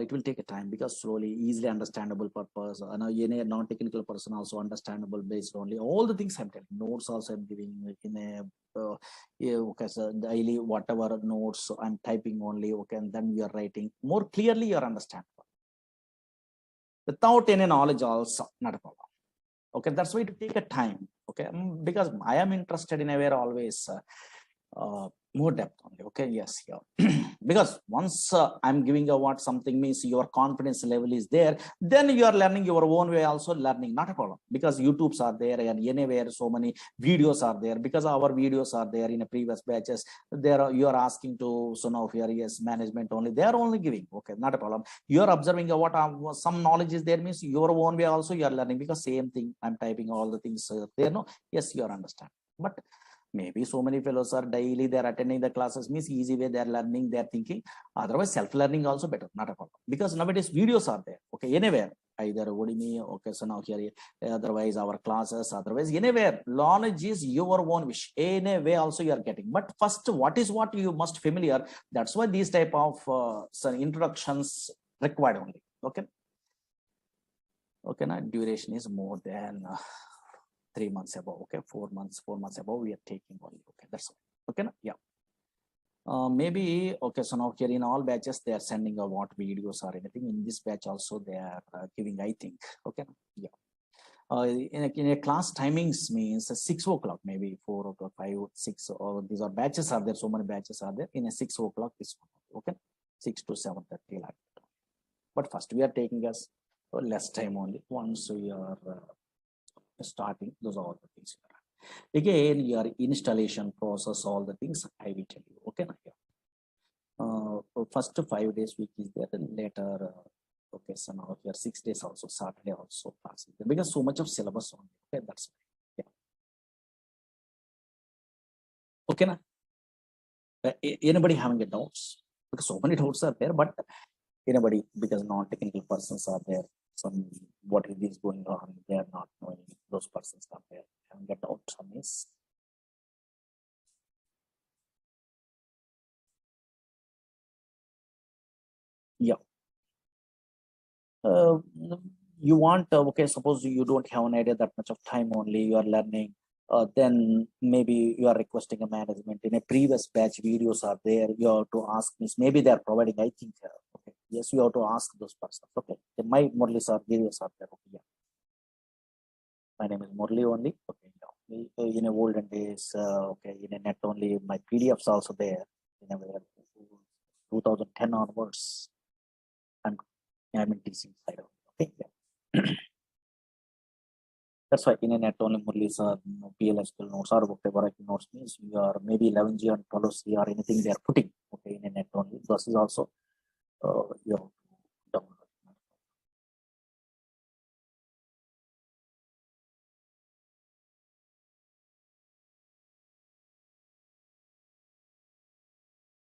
it will take a time because slowly, easily understandable purpose. Now any non-technical person also understandable based only. All the things I'm telling, notes also I'm giving in a yeah, okay, so daily whatever notes I'm typing only. Okay, and then we are writing more clearly. You are understandable without any knowledge also not a problem. Okay, that's why it take a time. Okay, because I am interested in a way always more depth only. Okay, yes, yeah. Because once I'm giving a what something means your confidence level is there, then you are learning your own way also learning, not a problem, because YouTubes are there and anywhere so many videos are there, because our videos are there in a previous batches. There are, you are asking to, so now here yes management only, they are only giving. Okay, not a problem. You are observing what some knowledge is there means your own way also you are learning, because same thing I'm typing all the things there. No, yes, you are understand, but maybe so many fellows are daily they're attending the classes means easy way they're learning, they're thinking. Otherwise self-learning also better, not a problem, because nowadays videos are there. Okay, anywhere, either Udemy, okay, so now here otherwise our classes, otherwise anywhere knowledge is your own wish, anyway also you are getting. But first what is what you must familiar. That's why these type of some introductions required only. Okay, okay, now duration is more than 3 months above. Okay, 4 months above we are taking only. Okay, that's all. Okay, yeah. Maybe okay, so now here in all batches they are sending a what videos or anything. In this batch also they are giving, I think. Okay, yeah. In a class timings means 6 o'clock, maybe 4 o'clock, 5, 6, or these are batches are there. So many batches are there in a 6 o'clock. This one, okay, 6 to 7:30 like that. But first we are taking us less time only. Once we are starting, those are all the things. Again, your installation process, all the things I will tell you. Okay, first 5 days week is there, and later okay, so now here 6 days also, Saturday also class is there, because so much of syllabus on. Okay, that's yeah. Okay, na? Anybody having a doubts? Because so many doubts are there, but anybody, because non-technical persons are there, some what is going on, they are not knowing, those persons are there having a doubt on this. Yeah. Uh, you want okay, suppose you don't have an idea that much of time only you are learning, then maybe you are requesting a management. In a previous batch videos are there, you have to ask me, maybe they are providing, I think. Okay, yes, you have to ask those persons. Okay, my Murali Sir videos are there. Okay, yeah. My name is Murali only. Okay, yeah. In a olden days, okay, in a net only, my PDFs also there in a 2010 onwards. I'm in teaching side. Okay, yeah. That's why in a net only Murali's PLSQL notes or whatever notes means you are maybe 11G and 12C or anything they are putting. Okay, in a net only. This is also you have to download.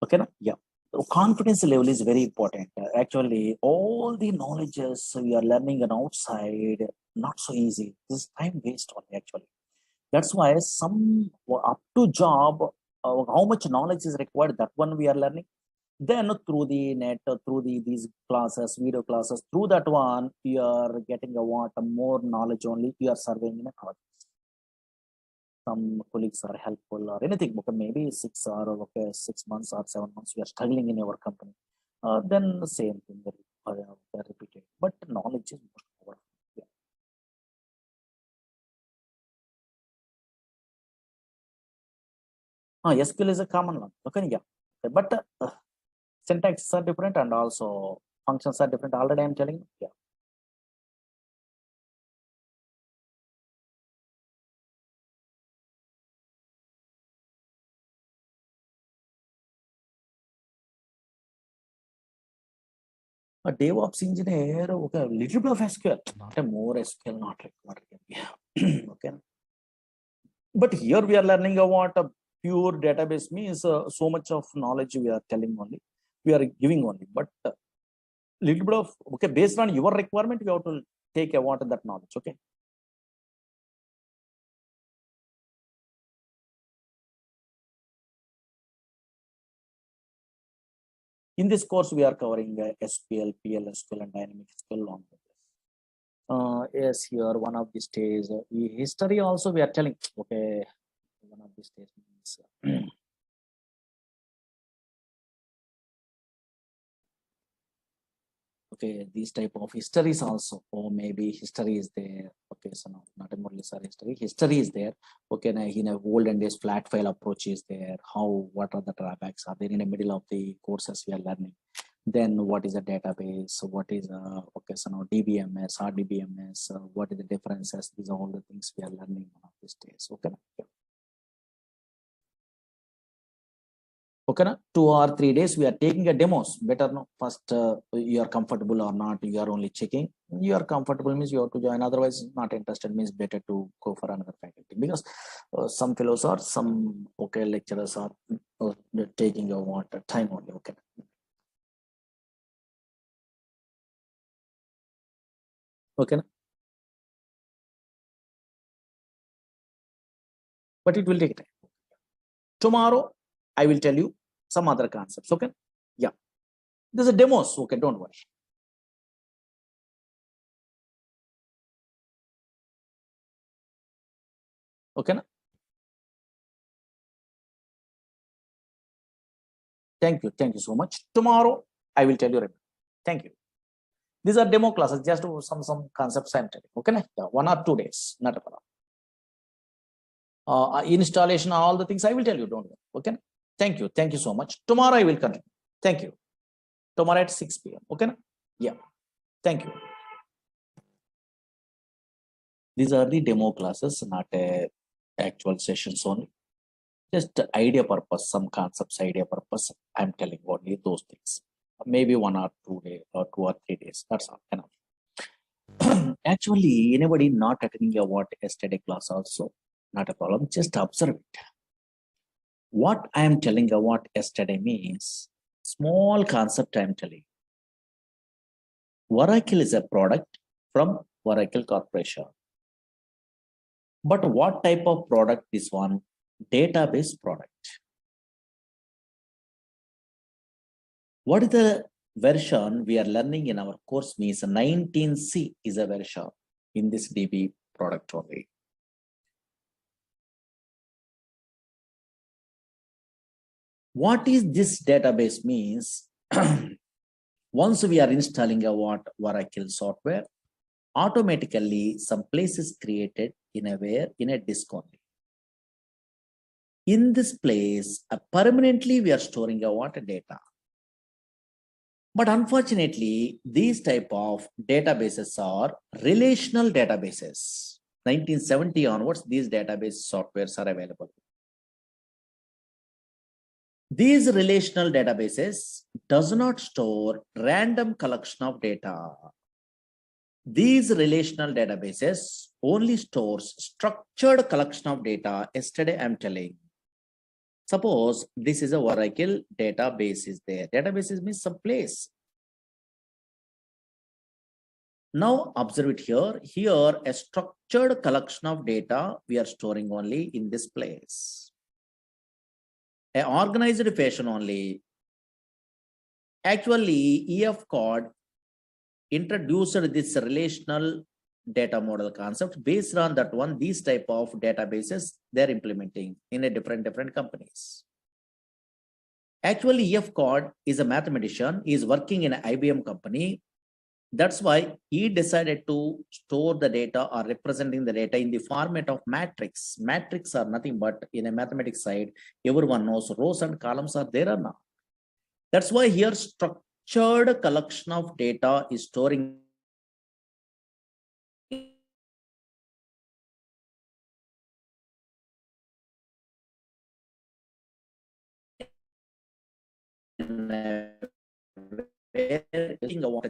Okay, na? Yeah. So confidence level is very important. Actually, all the knowledges we are learning on outside, not so easy. This is time waste only actually. That's why some up to job, how much knowledge is required, that one we are learning. Then through the net, through these classes, video classes, through that one, you are getting a what more knowledge only. You are serving in a project. Some colleagues are helpful or anything. Okay, maybe 6 months or 7 months you are struggling in your company. Then the same thing they repeated. But knowledge is most powerful. Yeah. SQL is a common one. Okay, yeah. But syntaxes are different and also functions are different. Already I'm telling you. Yeah. A DevOps engineer, okay, little bit of SQL, not a more SQL, not required. Yeah. Okay. But here we are learning about a pure database means so much of knowledge we are telling only, we are giving only. But little bit of, okay, based on your requirement, you have to take about that knowledge. Okay. In this course, we are covering SQL, PLSQL, and dynamic SQL long. Yes, here one of the days, history also we are telling. Okay, one of these days means. Okay, these type of histories also, or maybe history is there. Okay, so no, not a Murali Sir history. History is there. Okay, now in a olden days, flat file approach is there. How, what are the drawbacks are there in the middle of the courses we are learning? Then what is a database? What is okay, so now DBMS, RDBMS, what is the differences? These are all the things we are learning one of these days. Okay. Okay, 2 or 3 days we are taking a demos. Better no, first you are comfortable or not, you are only checking. You are comfortable means you have to join, otherwise not interested means better to go for another faculty, because some fellows or some okay lecturers are taking your water time only. Okay. Okay, but it will take time. Tomorrow I will tell you some other concepts. Okay. Yeah, there's a demos. Okay, don't worry. Okay. Thank you so much. Tomorrow I will tell you. Thank you. These are demo classes, just some concepts I'm telling. Okay, yeah, 1 or 2 days, not a problem. Installation, all the things I will tell you. Don't worry. Okay. Thank you so much. Tomorrow I will continue. Thank you. Tomorrow at 6 p.m. Okay. Yeah. Thank you. These are the demo classes, not a actual sessions only. Just idea purpose, some concepts, idea purpose. I'm telling only those things. Maybe 1 or 2 days or 2 or 3 days. That's all enough. Actually, anybody not attending your what yesterday class also, not a problem. Just observe it. What I am telling you what yesterday means, small concept I am telling. Oracle is a product from Oracle Corporation. But what type of product is one? Database product. What is the version we are learning in our course means 19C is a version in this DB product only. What is this database means? Once we are installing a Oracle software, automatically some place is created in a disk only. In this place, permanently we are storing a data. But unfortunately, these type of databases are relational databases. 1970 onwards, these database softwares are available. These relational databases does not store random collection of data. These relational databases only stores structured collection of data. Yesterday, I'm telling. Suppose this is a Oracle database is there. Databases means some place. Now observe it here. Here, a structured collection of data we are storing only in this place. An organized fashion only. Actually, EF code introduced this relational data model concept. Based on that one, these type of databases they're implementing in a different companies. Actually, EF code is a mathematician. He is working in an IBM company. That's why he decided to store the data or representing the data in the format of matrix. Matrix are nothing but in a mathematics side, everyone knows rows and columns are there or not. That's why here structured collection of data is storing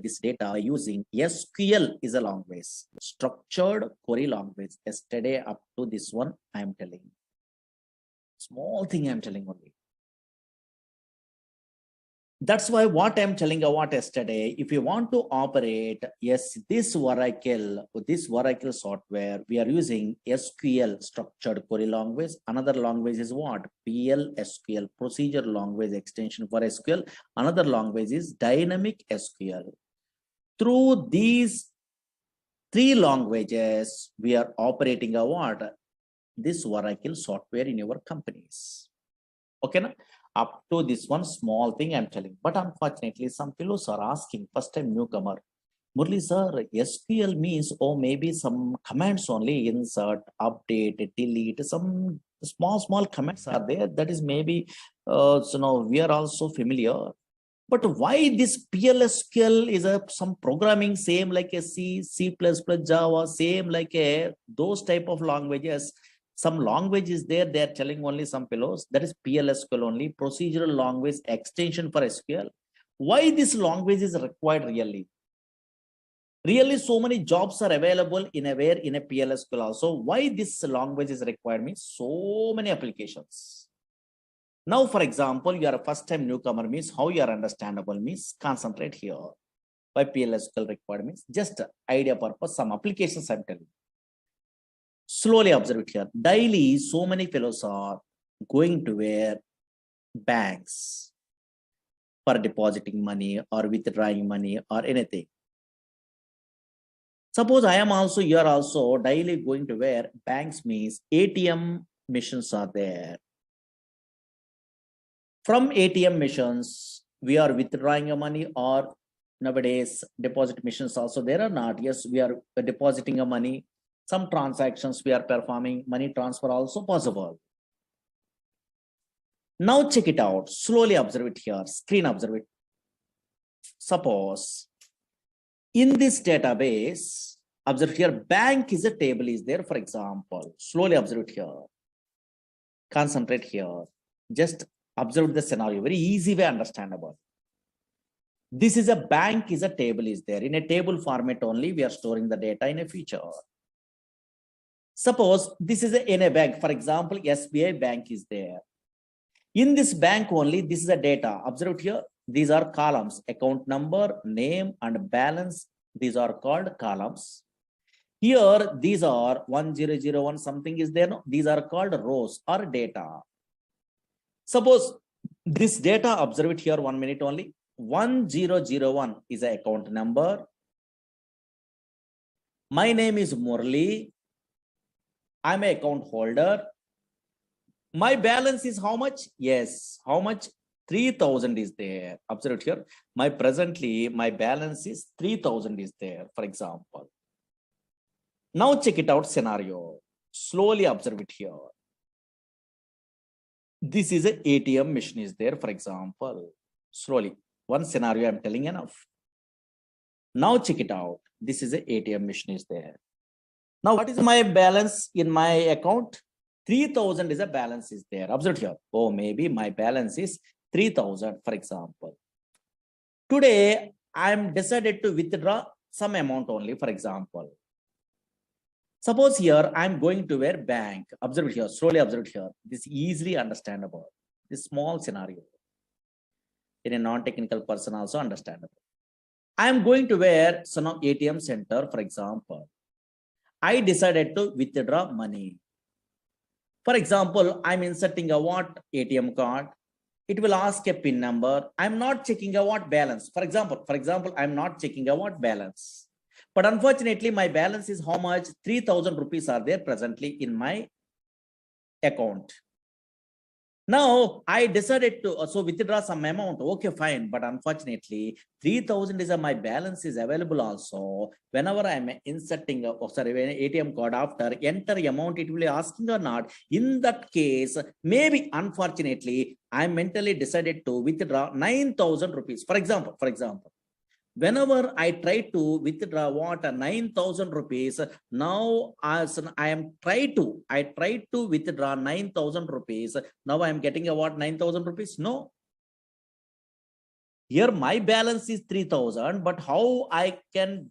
this data using SQL is a language, structured query language. Yesterday up to this one, I am telling. Small thing I am telling only. That's why what I'm telling about yesterday, if you want to operate, yes, this Oracle software, we are using SQL, structured query language. Another language is what? PL/SQL, procedure language extension for SQL. Another language is dynamic SQL. Through these three languages, we are operating a what? This Oracle software in your companies. Okay, na? Up to this one small thing I'm telling, but unfortunately some fellows are asking, first time newcomer, Murali Sir, SQL means, oh, maybe some commands only, insert, update, delete, some small commands are there. That is maybe, we are also familiar. But why this PLSQL is some programming same like a C++, Java, same like those type of languages. Some language is there, they are telling only some fellows, that is PLSQL only, procedural language extension for SQL. Why this language is required really? Really, so many jobs are available in a PLSQL also. Why this language is required means so many applications. Now, for example, you are a first time newcomer means how you are understandable means concentrate here. Why PLSQL required means just idea purpose, some applications I'm telling. Slowly observe it here. Daily, so many fellows are going to where banks for depositing money or withdrawing money or anything. Suppose I am also, you are also daily going to where banks means ATM machines are there. From ATM machines, we are withdrawing money, or nowadays deposit machines also there or not? Yes, we are depositing money. Some transactions we are performing, money transfer also possible. Now check it out. Slowly observe it here. Screen observe it. Suppose in this database, observe here, bank is a table is there, for example. Slowly observe it here. Concentrate here. Just observe the scenario. Very easy way understandable. This is a bank is a table is there. In a table format only, we are storing the data in a feature. Suppose this is in a bank, for example, SBI bank is there. In this bank only, this is a data. Observe here, these are columns, account number, name, and balance. These are called columns. Here, these are 1001, something is there. No? These are called rows or data. Suppose this data, observe it here 1 minute only. 1001 is an account number. My name is Murali. I'm an account holder. My balance is how much? Yes, how much? 3000 is there. Observe here. My balance is 3000 is there, for example. Now check it out scenario. Slowly observe it here. This is an ATM machine is there, for example. Slowly. One scenario I'm telling enough. Now check it out. This is an ATM machine is there. Now what is my balance in my account? 3000 is a balance is there. Observe here. Oh, maybe my balance is 3000, for example. Today, I'm decided to withdraw some amount only, for example. Suppose here, I'm going to where bank. Observe here, slowly observe here. This is easily understandable. This small scenario. In a non-technical person also understandable. I'm going to where some ATM center, for example. I decided to withdraw money. For example, I'm inserting a what ATM card. It will ask a PIN number. I'm not checking a what balance. For example, I'm not checking a what balance. But unfortunately, my balance is how much? 3000 rupees are there presently in my account. Now I decided to also withdraw some amount. Okay, fine. But unfortunately, 3,000 is my balance is available also. Whenever I'm inserting when ATM card after enter amount, it will be asking or not. In that case, maybe unfortunately, I mentally decided to withdraw 9,000 rupees. For example, whenever I try to withdraw what 9,000 rupees, now as I try to withdraw 9,000 rupees. Now I am getting a what 9,000 rupees? No. Here my balance is 3,000, but how I can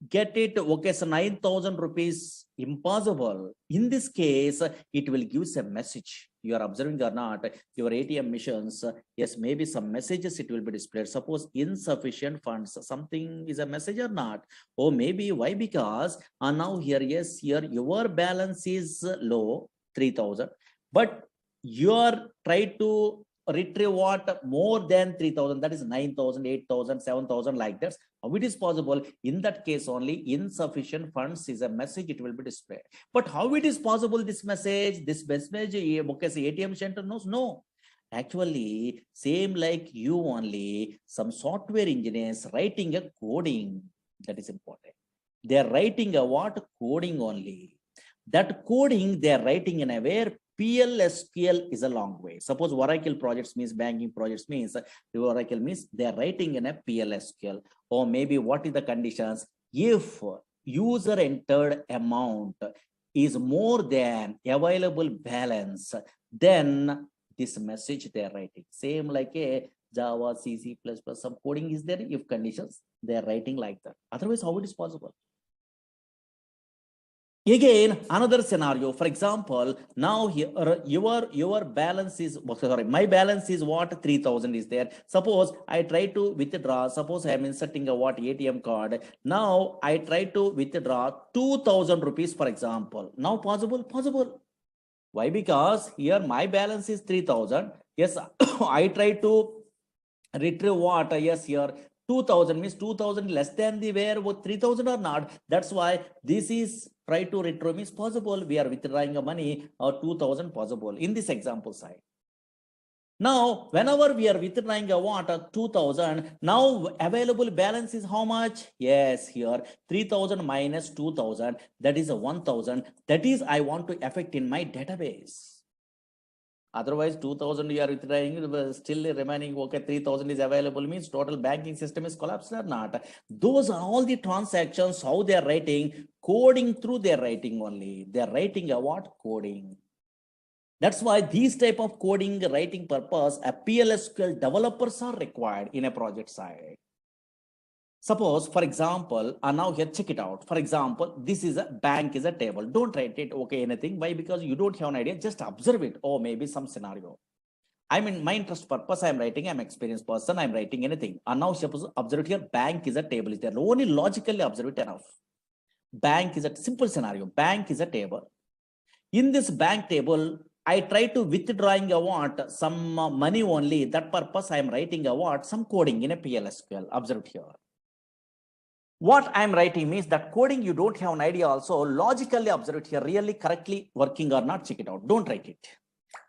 get it? Okay, so 9,000 rupees impossible. In this case, it will give a message. You are observing or not, your ATM missions, yes, maybe some messages it will be displayed. Suppose insufficient funds, something is a message or not. Or maybe why? Because now here, yes, here your balance is low, 3,000, but you are trying to retrieve what more than 3,000, that is 9,000, 8,000, 7,000 like that. How it is possible? In that case only insufficient funds is a message, it will be displayed. But how it is possible this message? This message, okay, ATM center knows? No. Actually, same like you only, some software engineers writing a coding, that is important. They are writing a what? Coding only. That coding they are writing in a where PLSQL is a long way. Suppose Oracle projects means banking projects means Oracle means they are writing in a PLSQL. Or maybe what is the conditions? If user entered amount is more than available balance, then this message they are writing. Same like a Java, C++, some coding is there. If conditions, they are writing like that. Otherwise, how it is possible? Again, another scenario, for example, now here your balance is, sorry, my balance is what 3,000 is there. Suppose I try to withdraw, suppose I am inserting a what ATM card. Now I try to withdraw 2,000 rupees, for example. Now possible? Why? Because here my balance is 3,000. Yes, I try to retrieve what? Yes, here 2,000 means 2,000 less than the where 3,000 or not. That's why this is try to retrieve is possible. We are withdrawing a money or 2,000 possible in this example side. Now, whenever we are withdrawing a what 2,000, now available balance is how much? Yes, here 3,000 minus 2,000, that is a 1,000. That is I want to affect in my database. Otherwise, 2,000 you are withdrawing, still remaining, okay, 3,000 is available means total banking system is collapsed or not. Those are all the transactions, how they are writing, coding through their writing only. They are writing a what? Coding. That's why these type of coding writing purpose, a PLSQL developers are required in a project side. Suppose, for example, now here check it out. For example, this is a bank is a table. Don't write it, okay, anything. Why? Because you don't have an idea. Just observe it. Or maybe some scenario. I mean, my interest purpose, I'm writing, I'm experienced person, I'm writing anything. And now suppose observe it here, bank is a table. Is there only logically observe it enough? Bank is a simple scenario. Bank is a table. In this bank table, I try to withdrawing a what? Some money only. That purpose, I am writing a what? Some coding in a PLSQL. Observe here. What I'm writing means that coding you don't have an idea also. Logically observe it here, really correctly working or not, check it out. Don't write it.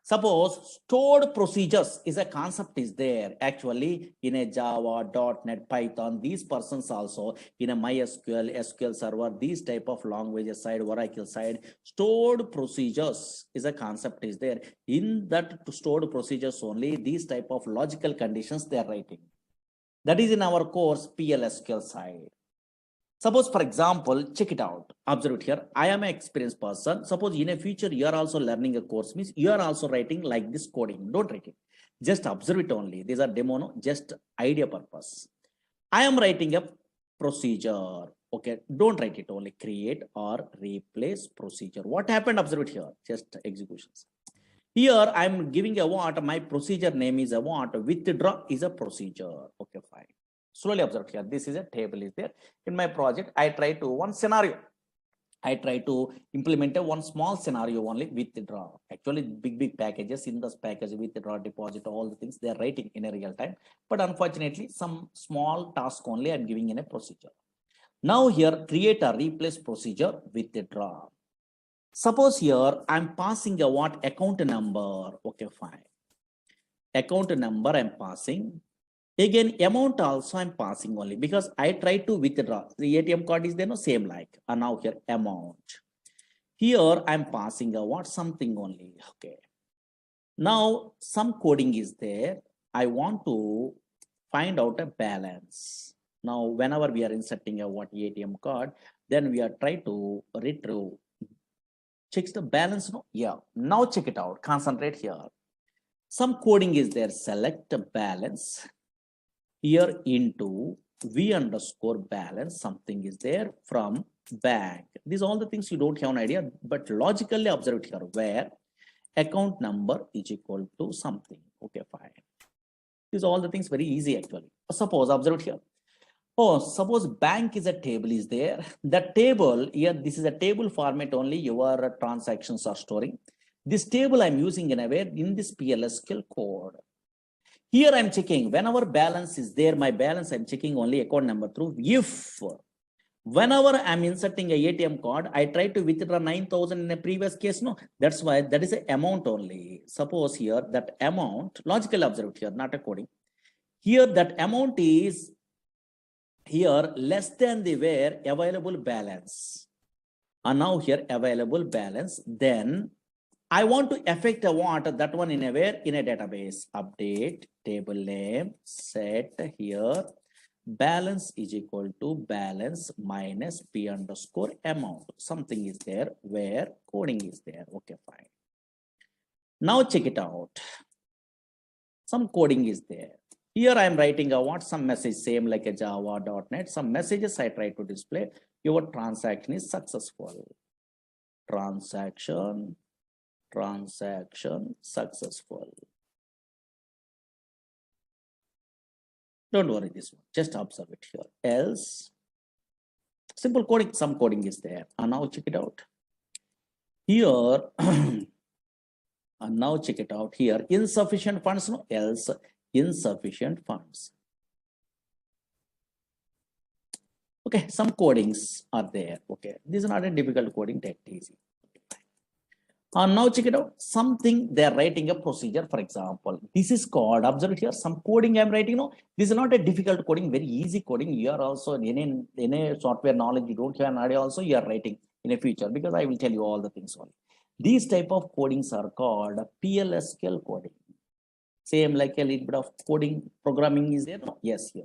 Suppose stored procedures is a concept is there actually in a Java, .NET, Python. These persons also in a MySQL, SQL Server, these type of languages side, Oracle side, stored procedures is a concept is there. In that stored procedures only, these type of logical conditions they are writing. That is in our course PLSQL side. Suppose, for example, check it out. Observe it here. I am an experienced person. Suppose in a future, you are also learning a course, means you are also writing like this coding. Don't write it. Just observe it only. These are demo, no? Just idea purpose. I am writing a procedure. Okay, don't write it only. Create or replace procedure. What happened? Observe it here. Just executions. Here, I'm giving a what? My procedure name is a what? Withdraw is a procedure. Okay, fine. Slowly observe here. This is a table is there. In my project, I try to one scenario. I try to implement a one small scenario only withdraw. Actually, big packages in this package, withdraw, deposit, all the things they are writing in a real time. But unfortunately, some small task only I'm giving in a procedure. Now here, create a replace procedure withdraw. Suppose here I'm passing a what account number. Okay, fine. account number I'm passing. Again, amount also I'm passing only because I try to withdraw. The ATM card is there, no same like. And now here amount. Here I'm passing a what something only. Okay. Now some coding is there. I want to find out a balance. Now, whenever we are inserting a what ATM card, then we are trying to retrieve. Checks the balance. No, yeah. Now check it out. Concentrate here. Some coding is there. Select a balance. Here into V underscore balance, something is there from bank. These are all the things you don't have an idea, but logically observe it here where account number is equal to something. Okay, fine. These are all the things very easy actually. Suppose observe it here. Oh, suppose bank is a table is there. The table here, this is a table format only. Your transactions are storing. This table I'm using in a way in this PLSQL code. Here I'm checking whenever balance is there, my balance I'm checking only account number through. If whenever I'm inserting a ATM card, I try to withdraw 9,000 in a previous case. No, that's why that is an amount only. Suppose here that amount, logical observed here, not a coding. Here that amount is here less than the where available balance. And now here available balance, then I want to affect a what that one in a where in a database. Update table name, set here balance is equal to balance minus P underscore amount. Something is there where coding is there. Okay, fine. Now check it out. Some coding is there. Here I am writing a what some message same like a java.net. Some messages I try to display. Your transaction is successful. Transaction successful. Don't worry this one, just observe it here. Else, simple coding, some coding is there. And now check it out. Here, and now check it out here. Insufficient funds, no, else insufficient funds. Okay, some codings are there. Okay, this is not a difficult coding, take it easy. Now check it out. Something they are writing a procedure, for example. This is called, observe it here, some coding I'm writing. No, this is not a difficult coding, very easy coding. You are also in a software knowledge, you don't have an idea also, you are writing in a future because I will tell you all the things only. These type of codings are called PLSQL coding. Same like a little bit of coding programming is there. No? Yes, here.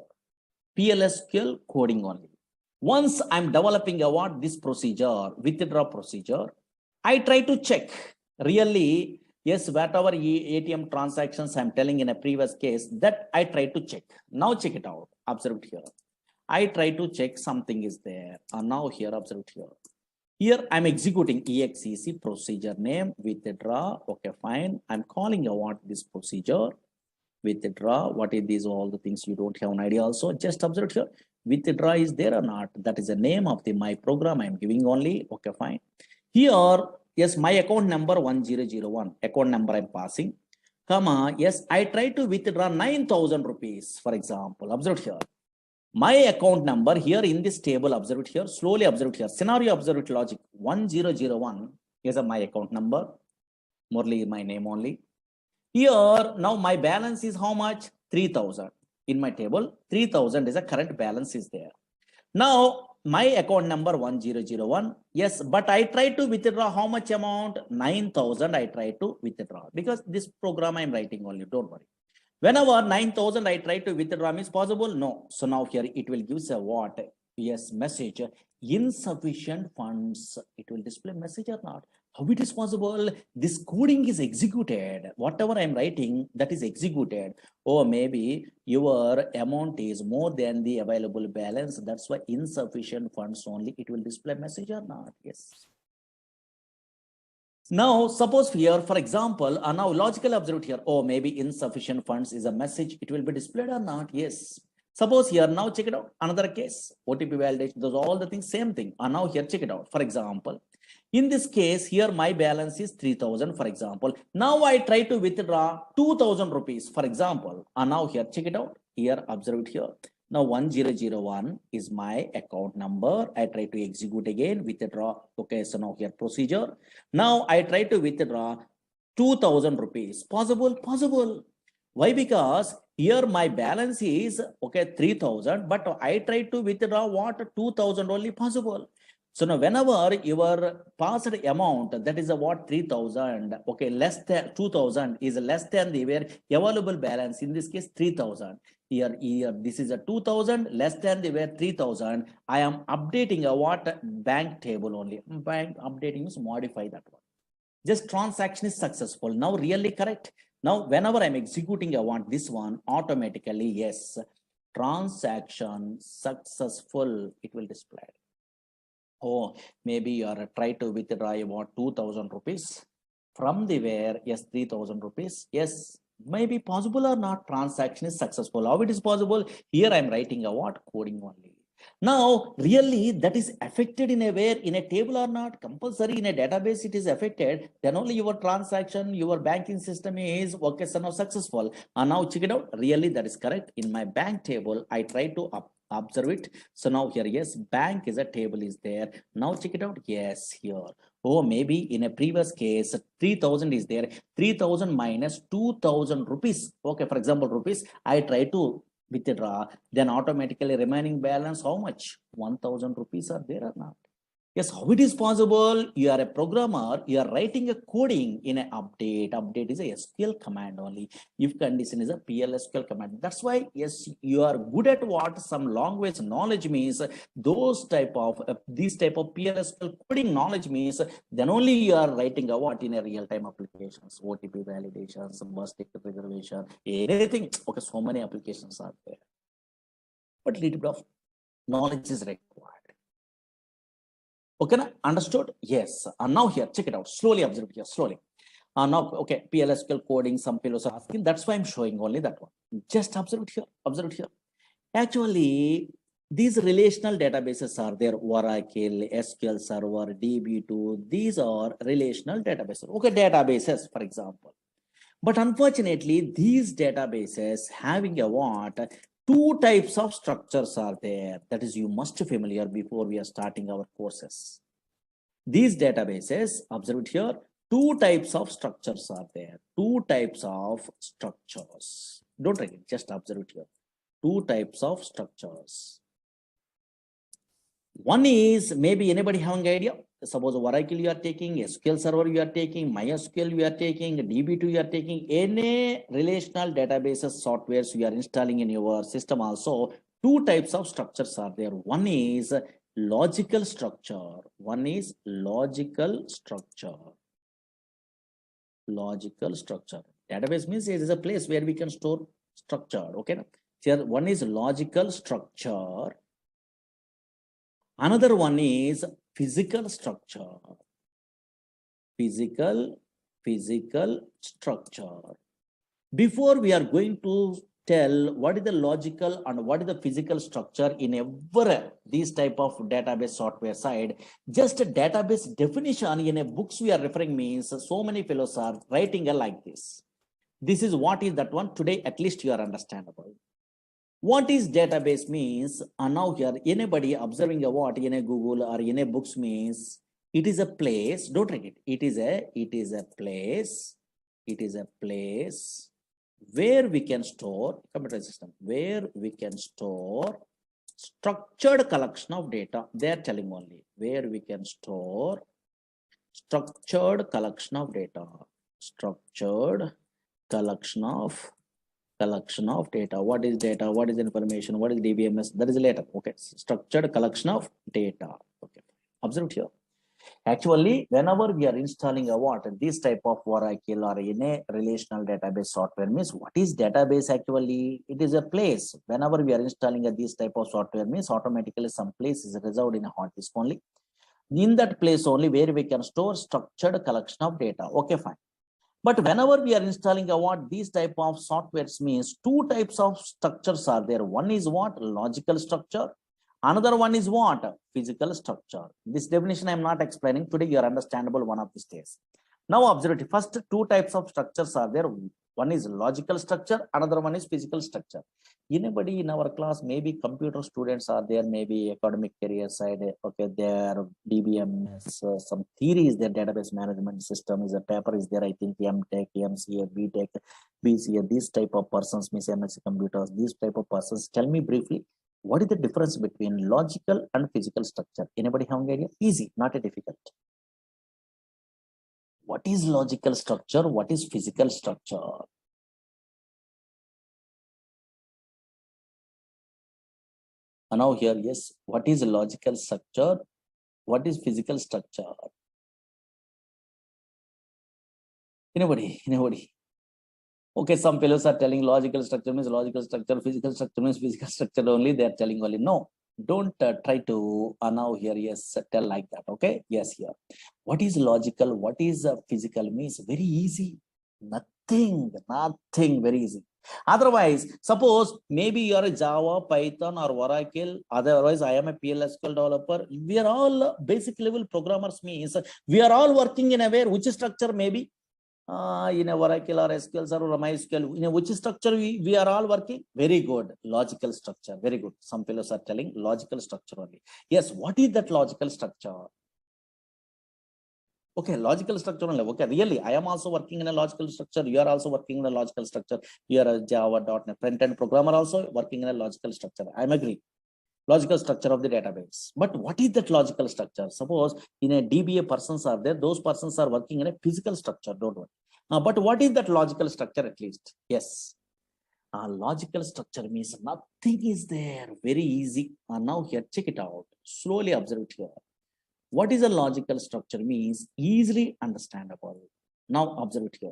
PLSQL coding only. Once I'm developing a what this procedure, withdraw procedure, I try to check really, yes, whatever ATM transactions I'm telling in a previous case that I try to check. Now check it out. Observe it here. I try to check something is there. And now here, observe it here. Here I'm executing exec procedure name withdraw. Okay, fine. I'm calling a what this procedure withdraw. What is these all the things you don't have an idea also. Just observe it here. Withdraw is there or not? That is the name of the my program I'm giving only. Okay, fine. Here, yes, my account number 1001, account number I'm passing, comma, yes, I try to withdraw 9,000 rupees, for example. Observe here. My account number here in this table, observe it here, slowly observe it here. Scenario, observe it logic. 1001 is my account number. Murali is my name only. Here, now my balance is how much? 3,000. In my table, 3,000 is a current balance is there. Now, my account number 1001, yes, but I try to withdraw how much amount? 9,000 I try to withdraw because this program I'm writing only, don't worry. Whenever 9,000 I try to withdraw is possible? No. So now here it will give a what? Yes, message, insufficient funds. It will display message or not. How it is possible? This coding is executed. Whatever I'm writing, that is executed. Or maybe your amount is more than the available balance. That's why insufficient funds only. It will display message or not. Yes. Now, suppose here, for example, now logical observed here. Oh, maybe insufficient funds is a message. It will be displayed or not? Yes. Suppose here, now check it out. Another case, OTP validation, those all the things, same thing. And now here, check it out. For example, in this case, here my balance is 3,000, for example. Now I try to withdraw 2,000 rupees, for example. And now here, check it out. Here, observe it here. Now 1001 is my account number. I try to execute again, withdraw. Okay, so now here procedure. Now I try to withdraw 2,000 rupees. Possible? Possible. Why? Because here my balance is okay 3,000, but I try to withdraw what 2,000 only possible. So now whenever your passed amount, that is a what 3,000, okay, less than 2,000 is less than the available balance, in this case 3,000. Here this is a 2,000 less than the 3,000. I am updating a what bank table only. Bank updating is modify that one. Just transaction is successful. Now really correct. Now whenever I'm executing, I want this one automatically, yes, transaction successful, it will display. Oh, maybe you are try to withdraw about 2,000 rupees from the where, yes, 3,000 rupees, yes, maybe possible or not, transaction is successful. How it is possible? Here I'm writing a what coding only. Now really that is affected in a where, in a table or not, compulsory in a database it is affected, then only your transaction, your banking system is okay, so now successful. And now check it out, really that is correct. In my bank table I try to observe it. So now here, yes, bank is a table is there. Now check it out, yes, here. Oh, maybe in a previous case 3,000 is there, 3,000 minus 2,000 rupees, okay, for example rupees, I try to withdraw, then automatically remaining balance how much, 1,000 rupees are there or not? Yes, how it is possible? You are a programmer, you are writing a coding in an update. Update is a SQL command only. If condition is a PLSQL command. That's why, yes, you are good at what some language knowledge means. Those type of, this type of PLSQL coding knowledge means, then only you are writing a what in a real-time applications, OTP validations, bus ticket reservation, anything. Okay, so many applications are there. But little bit of knowledge is required. Okay, understood? Yes. And now here, check it out. Slowly observe here, slowly. Now, okay, PLSQL coding, some fellows are asking. That's why I'm showing only that one. Just observe it here, observe it here. Actually, these relational databases are there. Oracle, SQL Server, DB2. These are relational databases. Okay, databases, for example. But unfortunately, these databases having a what? Two types of structures are there. That is, you must be familiar before we are starting our courses. These databases, observe it here, two types of structures are there. Two types of structures. Don't write it, just observe it here. Two types of structures. One is, maybe anybody having idea? Suppose Oracle you are taking, SQL Server you are taking, MySQL you are taking, DB2 you are taking, any relational databases softwares you are installing in your system also, two types of structures are there. One is logical structure. One is logical structure. Logical structure. Database means it is a place where we can store structure. Okay. Here one is logical structure. Another one is physical structure. Physical structure. Before we are going to tell what is the logical and what is the physical structure in every these type of database software side, just a database definition in a books we are referring means so many fellows are writing a like this. This is what is that one. Today at least you are understandable. What is database means, and now here anybody observing a what in a Google or in a books means it is a place, don't write it, it is a place where we can store, computer system, where we can store structured collection of data. They are telling only where we can store structured collection of data, structured collection of data. What is data? What is information? What is DBMS? That is later. Okay, structured collection of data. Okay, observe here. Actually, whenever we are installing a what, this type of Oracle or in a relational database software means what is database actually? It is a place. Whenever we are installing this type of software means automatically some place is reserved in a hard disk only. In that place only where we can store structured collection of data. Okay, fine. But whenever we are installing a what, these type of softwares means two types of structures are there. One is what? Logical structure. Another one is what? Physical structure. This definition I am not explaining. Today you are understandable one of these days. Now observe it. First two types of structures are there. One is logical structure, another one is physical structure. Anybody in our class, maybe computer students are there, maybe academic career side, okay, there DBMS, some theories, their database management system is a paper is there, I think MTech, MCA, BTech, BCA, these type of persons, Miss MSc computers, these type of persons. Tell me briefly, what is the difference between logical and physical structure? Anybody have an idea? Easy, not a difficult. What is logical structure? What is physical structure? And now here, yes, what is logical structure? What is physical structure? Anybody? Anybody? Okay, some fellows are telling logical structure means logical structure, physical structure means physical structure only. They are telling only. No, don't try to now here, yes, tell like that. Okay, yes, here. What is logical? What is physical means very easy. Nothing, very easy. Otherwise, suppose maybe you are a Java, Python, or Oracle. Otherwise, I am a PLSQL developer. We are all basic level programmers. Means we are all working in a way which structure maybe. In a Oracle or SQL or MySQL, in a which structure we are all working? Very good. Logical structure. Very good. Some fellows are telling logical structure only. Yes, what is that logical structure? Okay, logical structure only. Okay, really, I am also working in a logical structure. You are also working in a logical structure. You are a Java.NET front-end programmer also working in a logical structure. I am agree. Logical structure of the database. But what is that logical structure? Suppose in a DBA persons are there, those persons are working in a physical structure, don't worry. But what is that logical structure at least? Yes. Logical structure means nothing is there. Very easy. Now here, check it out. Slowly observe it here. What is a logical structure means easily understandable. Now observe it here.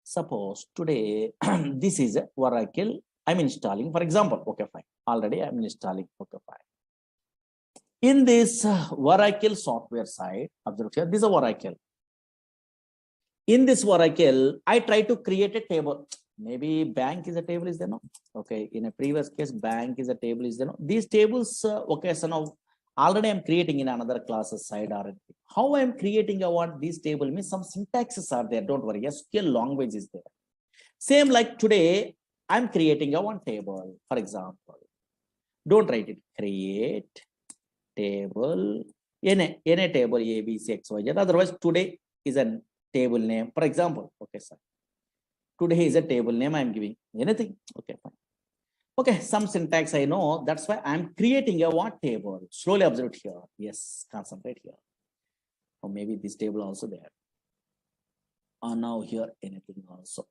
Suppose today, this is a Oracle I'm installing, for example. Okay, fine. Already I'm installing. Okay, fine. In this Oracle software side, observe here, this is a Oracle. In this Oracle, I try to create a table. Maybe bank is a table, is there? No. Okay. In a previous case, bank is a table, is there? No. These tables, okay, so now already I'm creating in another classes side or anything. How I'm creating a what this table means some syntaxes are there. Don't worry. SQL language is there. Same like today, I'm creating a one table, for example. Don't write it. Create table in a table A, B, C, X, Y, Z. Otherwise, today is a table name. For example, okay, sir. Today is a table name I'm giving. Anything? Okay, fine. Okay, some syntax I know. That's why I'm creating a what table. Slowly observe it here. Yes, concentrate here. Or maybe this table also there. Or now here anything also.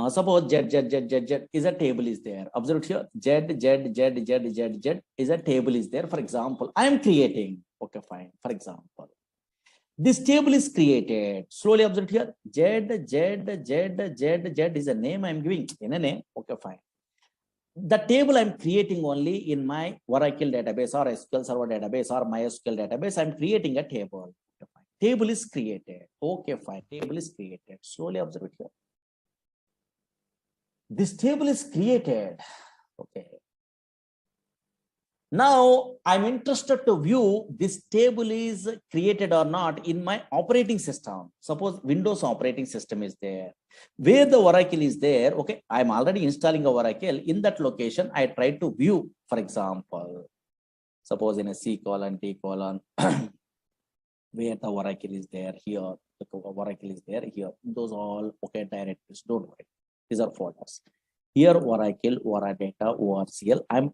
Suppose Z is a table is there. Observe here. Z is a table is there. For example, I am creating. Okay, fine. For example, this table is created. Slowly observe here. Z is a name I am giving in a name. Okay, fine. The table I'm creating only in my Oracle database or SQL Server database or MySQL database. I'm creating a table. Okay, fine. Table is created. Okay, fine. Table is created. Slowly observe it here. This table is created. Okay. Now I'm interested to view this table is created or not in my operating system. Suppose Windows operating system is there. Where the Oracle is there, okay, I'm already installing a Oracle. In that location, I try to view, for example, suppose in a C:, T:, where the Oracle is there, here, the Oracle is there, here. Those all, okay, directories, don't worry. These are folders. Here, Oracle, Oradata, ORCL. I'm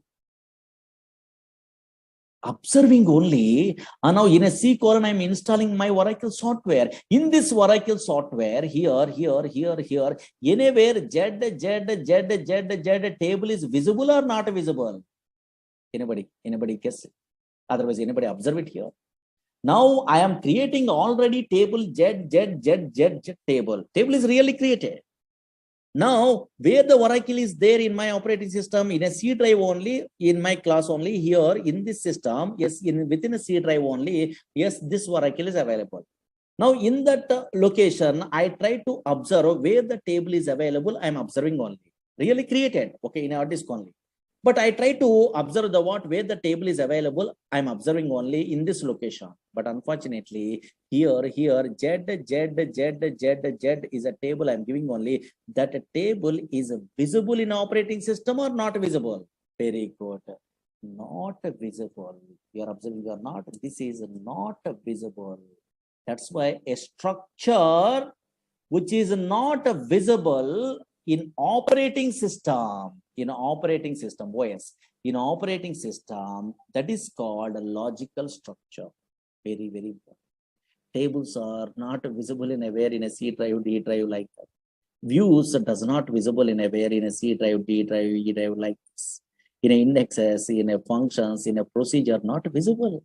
observing only. And now in a C:, I'm installing my Oracle software. In this Oracle software, here, anywhere Z table is visible or not visible? Anybody guess? Otherwise, anybody observe it here? Now I am creating already table Z table. Table is really created. Now, where the Oracle is there in my operating system, in a C drive only, in my class only, here in this system, yes, within a C drive only, yes, this Oracle is available. Now, in that location, I try to observe where the table is available. I'm observing only. Really created, okay, in our disk only. But I try to observe the what where the table is available. I'm observing only in this location. But unfortunately, here Z is a table I'm giving only. That table is visible in operating system or not visible? Very good. Not visible. You are observing or not? This is not visible. That's why a structure which is not visible in operating system, OS, in operating system, that is called a logical structure. Very, very important. Tables are not visible in a where in a C drive, D drive like that. Views does not visible in a where in a C drive, D drive, E drive like this. In a indexes, in a functions, in a procedure, not visible.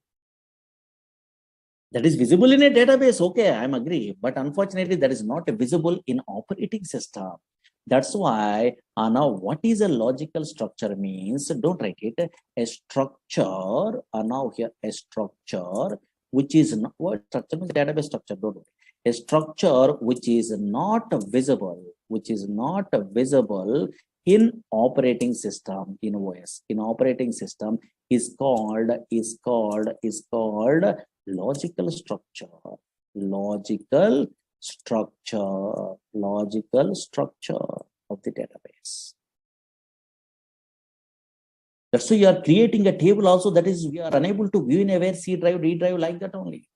That is visible in a database, okay, I'm agree. But unfortunately, that is not visible in operating system. That's why now what is a logical structure means, don't write it, a structure, now here a structure, which is not, what structure means database structure, don't worry. A structure which is not visible, in operating system, in OS, in operating system is called logical structure of the database. That's why you are creating a table also, that is we are unable to view in a where C drive, D drive like that only.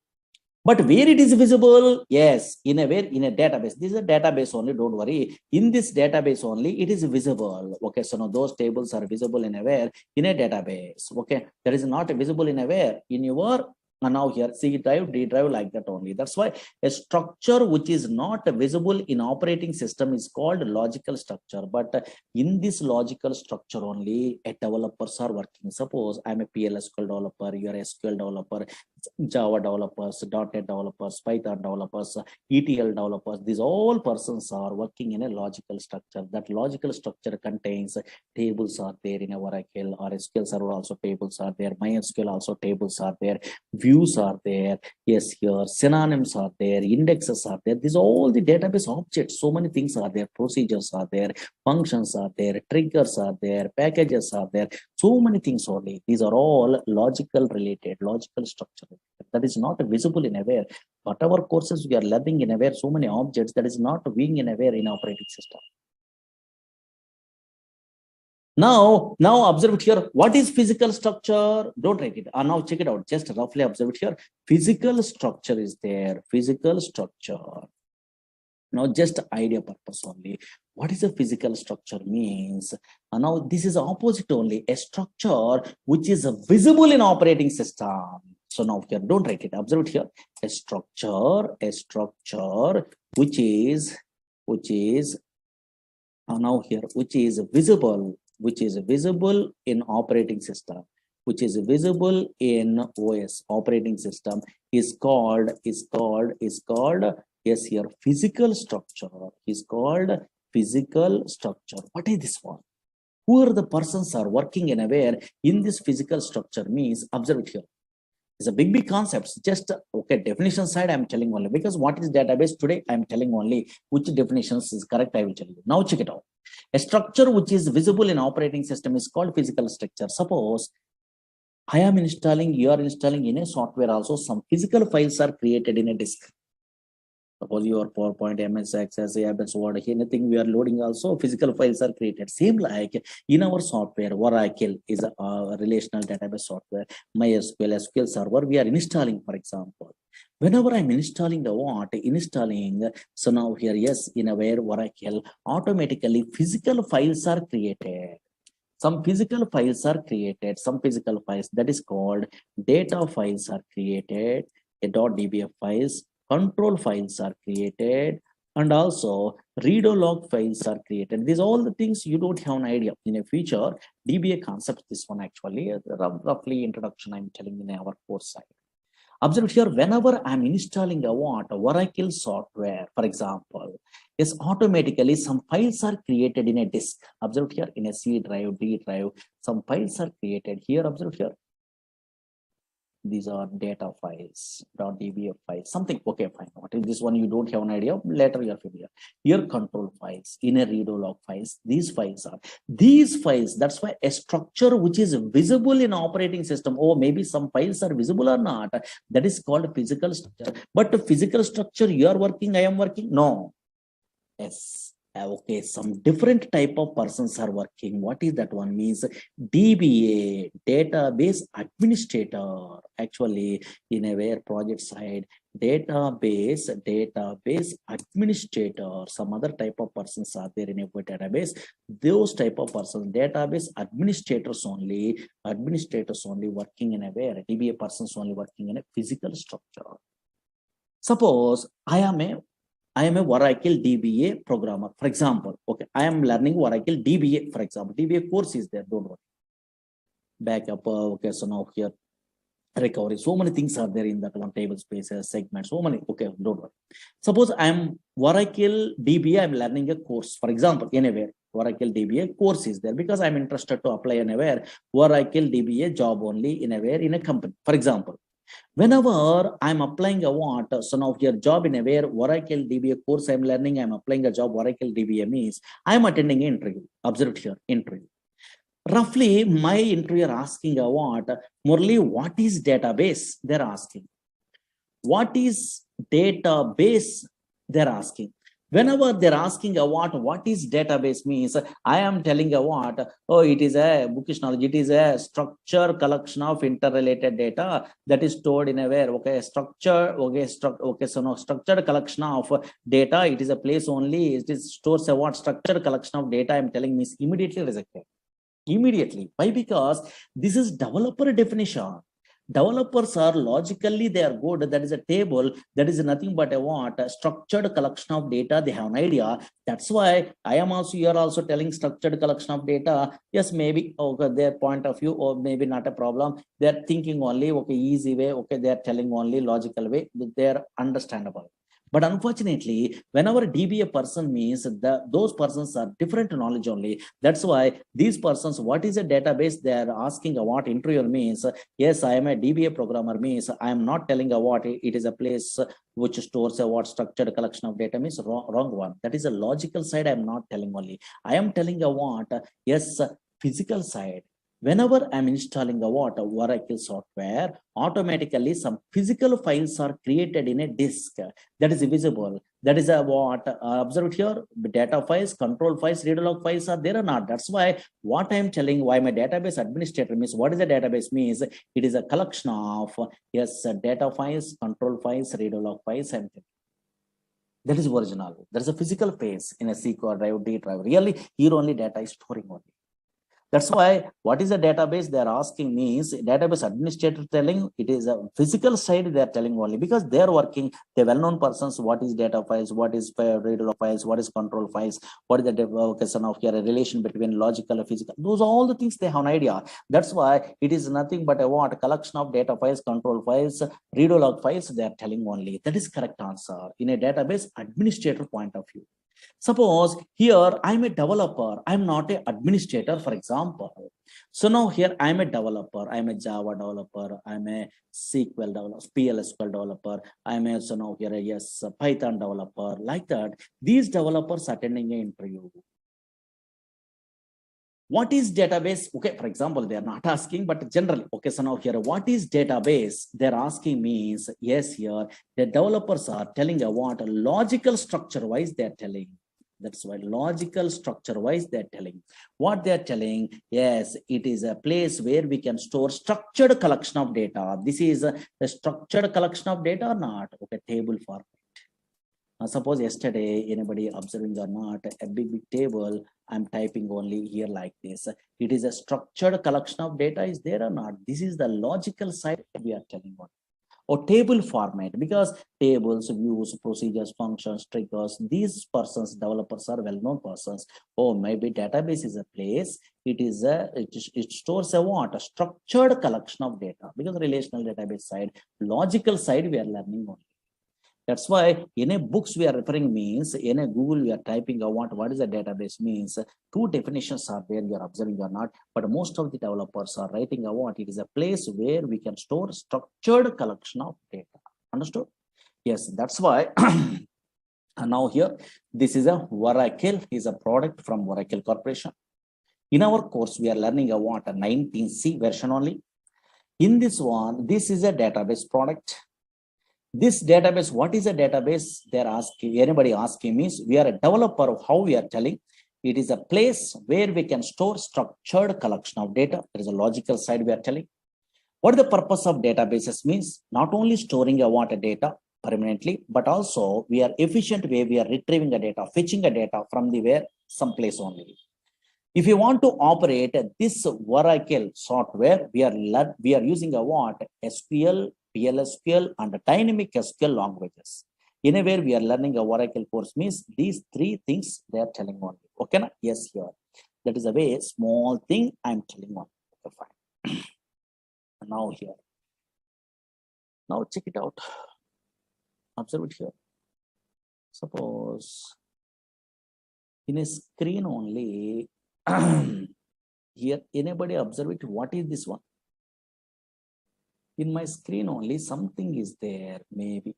But where it is visible, yes, in a database. This is a database only, don't worry. In this database only, it is visible. Okay, so now those tables are visible in a where in a database. Okay, that is not visible in a where in your now here C drive, D drive like that only. That's why a structure which is not visible in operating system is called logical structure. But in this logical structure only, developers are working. Suppose I'm a PLSQL developer, you are a SQL developer, Java developers, .NET developers, Python developers, ETL developers. These all persons are working in a logical structure. That logical structure contains tables are there in a Oracle or SQL Server also tables are there. MySQL also tables are there. Views are there. Yes, here synonyms are there. Indexes are there. These are all the database objects. So many things are there. Procedures are there. Functions are there. Triggers are there. Packages are there. So many things only. These are all logical related, logical structure. That is not visible in aware. Whatever courses we are learning in aware, so many objects that is not being in aware in operating system. Now observe it here. What is physical structure? Don't write it. Now check it out. Just roughly observe it here. Physical structure is there. Physical structure. Now just idea purpose only. What is a physical structure means? Now this is opposite only. A structure which is visible in operating system. So now here, don't write it. Observe it here. A structure which is now here, which is visible in operating system, which is visible in OS operating system is called yes here physical structure is called physical structure. What is this one? Who are the persons are working in aware in this physical structure means? Observe it here. It's a big concepts. Just okay, definition side I'm telling only, because what is database today I'm telling only which definitions is correct I will tell you. Now check it out. A structure which is visible in operating system is called physical structure. Suppose I am installing, you are installing in a software also, some physical files are created in a disk. Suppose your PowerPoint, MS Access, ABS, Word, anything we are loading also, physical files are created. Same like in our software, Oracle is a relational database software. MySQL, SQL Server, we are installing, for example. Whenever I'm installing the what, so now here, yes, in aware Oracle, automatically physical files are created. Some physical files are created, some physical files that is called data files are created, a .dbf files, control files are created, and also read log files are created. These all the things you don't have an idea. In a future, DBA concept, this one actually, roughly introduction I'm telling in our course side. Observe here, whenever I'm installing a Oracle software, for example, is automatically some files are created in a disk. Observe here in a C drive, D drive, some files are created here. Observe here. These are data files, .dbf files, something. Okay, fine. What is this one? You don't have an idea. Later you're familiar. Here control files, inner redo log files. These files. That's why a structure which is visible in operating system. Oh, maybe some files are visible or not. That is called physical structure. But the physical structure you are working, I am working. No. Yes. Okay, some different type of persons are working. What is that one? Means DBA, database administrator. Actually, in a where project side, database administrator. Some other type of persons are there in a database. Those type of persons, database administrators only working in a where DBA persons only working in a physical structure. Suppose I am a Oracle DBA programmer, for example. Okay, I am learning Oracle DBA, for example. DBA course is there, don't worry. Backup, okay, so now here, recovery. So many things are there in that one, table spaces, segments, so many. Okay, don't worry. Suppose I am Oracle DBA, I'm learning a course, for example, anywhere. Oracle DBA course is there because I'm interested to apply anywhere. Oracle DBA job only anywhere in a company, for example. Whenever I'm applying a what, so now your job in a where Oracle DBA course I'm learning, I'm applying a job Oracle DBA means I'm attending an interview. Observe here, interview. Roughly, my interviewer asking a what, Murali, what is database? They're asking. What is database? They're asking. Whenever they're asking a what is database means, I am telling a what, oh, it is a bookish knowledge, it is a structure collection of interrelated data that is stored in a where, okay, structure, okay, so no, structured collection of data, it is a place only, it is stores a what, structured collection of data, I'm telling means immediately rejected. Immediately. Why? Because this is developer definition. Developers are logically they are good. That is a table that is nothing but a what, a structured collection of data. They have an idea. That's why I am also, you are also telling structured collection of data. Yes, maybe okay, their point of view, or maybe not a problem. They're thinking only okay, easy way, okay, they're telling only logical way, they're understandable. But unfortunately, whenever DBA person means those persons are different knowledge only. That's why these persons, what is a database? They are asking what interviewer means. Yes, I am a DBA programmer means I am not telling what it is a place which stores a what structured collection of data means wrong one. That is a logical side. I am not telling only. I am telling a what, yes, physical side. Whenever I'm installing a what, Oracle software, automatically some physical files are created in a disk that is visible. That is a what, observe here, data files, control files, read log files are there or not. That's why what I'm telling, why my database administrator means, what is a database means, it is a collection of, yes, data files, control files, read log files, and that is original. There is a physical phase in a SQL drive, D drive. Really, here only data is storing only. That's why what is a database they're asking means database administrator telling it is a physical side they're telling only because they're working, the well-known persons, what is data files, what is read log files, what is control files, what is the question of here, a relation between logical and physical. Those are all the things they have an idea. That's why it is nothing but a what, collection of data files, control files, read log files they're telling only. That is correct answer in a database administrator point of view. Suppose here I'm a developer, I'm not an administrator, for example. So now here I'm a developer, I'm a Java developer, I'm a SQL developer, PLSQL developer, I'm a so now here a yes Python developer, like that. These developers attending an interview. What is database? Okay, for example, they are not asking, but generally, okay, so now here, what is database? They're asking means, yes, here, the developers are telling a what, a logical structure wise, they're telling. That's why logical structure wise, they're telling. What they're telling, yes, it is a place where we can store structured collection of data. This is a structured collection of data or not? Okay, table format. Suppose yesterday, anybody observing or not, a big table, I'm typing only here like this. It is a structured collection of data is there or not? This is the logical side we are telling about. Or table format, because tables, views, procedures, functions, triggers, these persons, developers are well-known persons. Oh, maybe database is a place, it stores a what? A structured collection of data, because relational database side, logical side we are learning only. That's why in a books we are referring means in a Google we are typing what is a database means. Two definitions are there, you are observing or not, but most of the developers are writing what it is a place where we can store structured collection of data. Understood? Yes, that's why. And now here, this is a Oracle, is a product from Oracle Corporation. In our course, we are learning what a 19C version only. In this one, this is a database product. This database, what is a database? They're asking, anybody asking means we are a developer of how we are telling. It is a place where we can store structured collection of data. There is a logical side we are telling. What the purpose of databases means? Not only storing a data permanently, but also we are efficient way we are retrieving a data, fetching a data from the where some place only. If you want to operate this Oracle software, we are using SQL, PLSQL, and dynamic SQL languages. Anywhere we are learning a Oracle course means these three things they are telling only. Okay, na? Yes, here. That is a very small thing I'm telling on. Okay, fine. Now here. Now check it out. Observe it here. Suppose in a screen only. Here, anybody observe it? What is this one? In my screen only, something is there, maybe.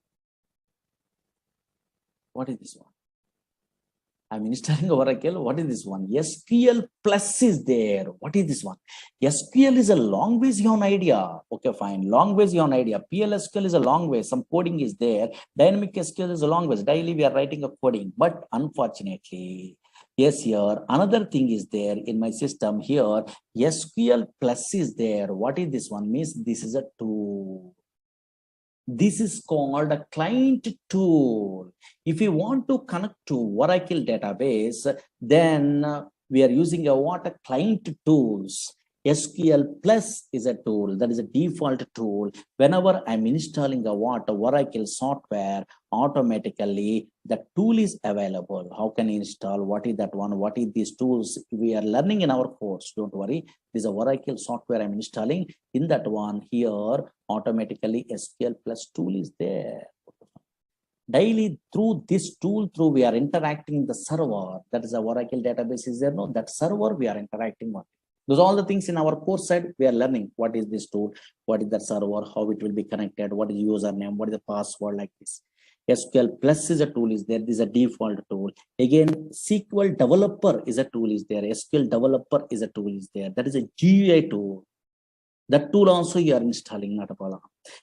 What is this one? I'm installing Oracle. What is this one? SQL plus is there. What is this one? SQL is a language you have an idea. Okay, fine. Language you have an idea. PLSQL is a language. Some coding is there. Dynamic SQL is a language. Daily we are writing a coding. But unfortunately, yes, here another thing is there in my system here. SQL plus is there. What is this one? Means this is a tool. This is called a client tool. If you want to connect to Oracle database, then we are using a client tools. SQL Plus is a tool, that is a default tool. Whenever I'm installing a Oracle software, automatically the tool is available. How can you install? What is that one? What is these tools? We are learning in our course. Don't worry. This is a Oracle software I'm installing. In that one here, automatically SQL Plus tool is there. Daily through this tool, we are interacting the server. That is a Oracle database is there. No, that server we are interacting on. Those are all the things in our course side we are learning. What is this tool? What is that server? How it will be connected? What is username? What is the password like this? SQL Plus is a tool is there. This is a default tool. Again, SQL Developer is a tool is there. SQL Developer is a tool is there. That is a GUI tool. That tool also you are installing, not a problem.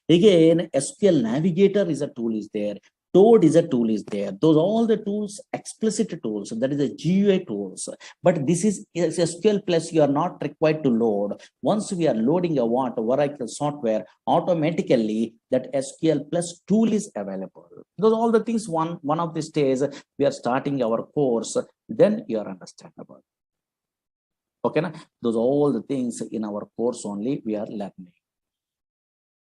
Again, SQL Navigator is a tool is there. Toad is a tool is there. Those all the tools, explicit tools. That is a GUI tools. But this is SQL Plus. You are not required to load. Once we are loading a Oracle software, automatically that SQL Plus tool is available. Those all the things. One of these days we are starting our course. Then you are understandable. Okay, na? Those all the things in our course only we are learning.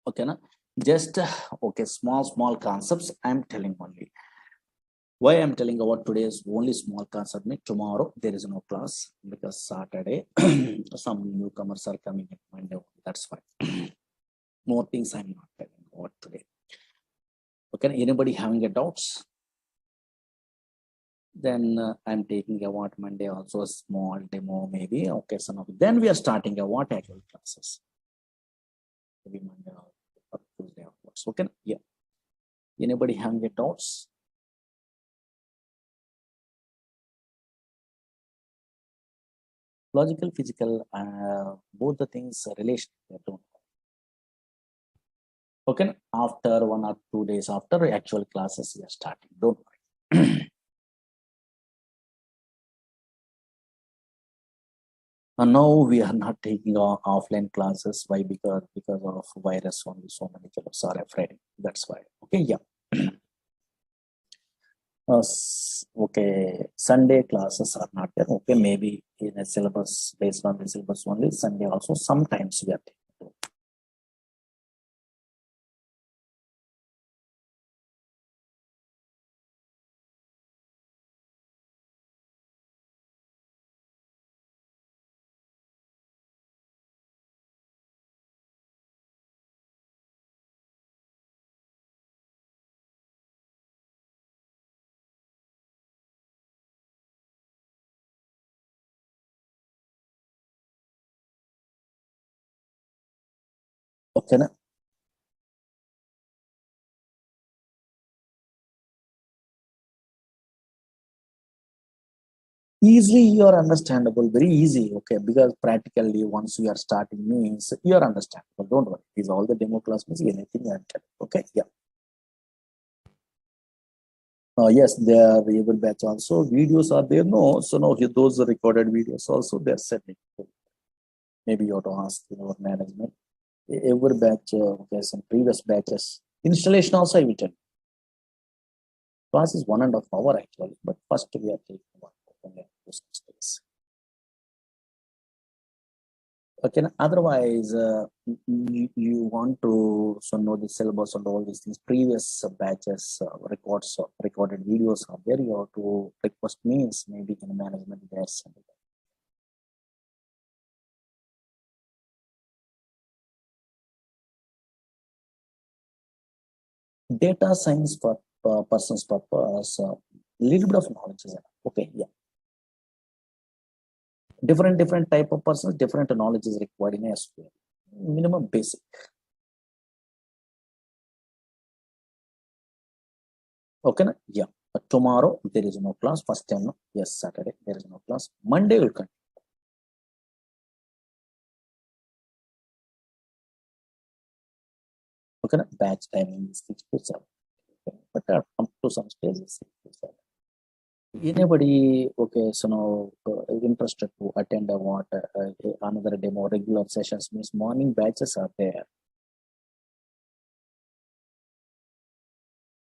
Okay, na? Just okay, small concepts I'm telling only. Why I'm telling about today's only small concept? Tomorrow there is no class because Saturday some newcomers are coming in Monday. That's why. More things I'm not telling about today. Okay, anybody having a doubts? Then I'm taking a Monday also a small demo maybe. Okay, some of it. Then we are starting a actual classes. Maybe Monday or Tuesday onwards. Okay, yeah. Anybody having a doubts? Logical, physical, both the things relation. Okay, after 1 or 2 days after actual classes we are starting. Don't worry. And now we are not taking offline classes. Why? Because of virus only. So many fellows are afraid. That's why. Okay, yeah. Okay, Sunday classes are not there. Okay, maybe in a syllabus based on the syllabus only. Sunday also sometimes we are taking. Okay. Na? Easily you are understandable, very easy. Okay, because practically once you are starting means you are understandable. Don't worry. These all the demo class means anything you are telling. Okay, yeah. Yes, there are able batch also. Videos are there. No, so no, those are recorded videos also they're sending. Maybe you have to ask your management. Every batch, okay, some previous batches. Installation also I will tell you. Class is 1.5 hours actually, but first we are taking one. Okay, otherwise, you want to so know the syllabus and all these things. Previous batches, records, recorded videos are there. You have to request means maybe in the management there's data science for person's purpose. Little bit of knowledge is enough. Okay, yeah. Different type of persons, different knowledge is required in SQL. Minimum basic. Okay, na? Yeah. But tomorrow there is no class. First time, no? Yes, Saturday there is no class. Monday will continue. Okay, na? Batch timing is 6 to 7. Okay. But up to some stages 6 to 7. Anybody, okay, so now interested to attend a what another demo regular sessions means morning batches are there.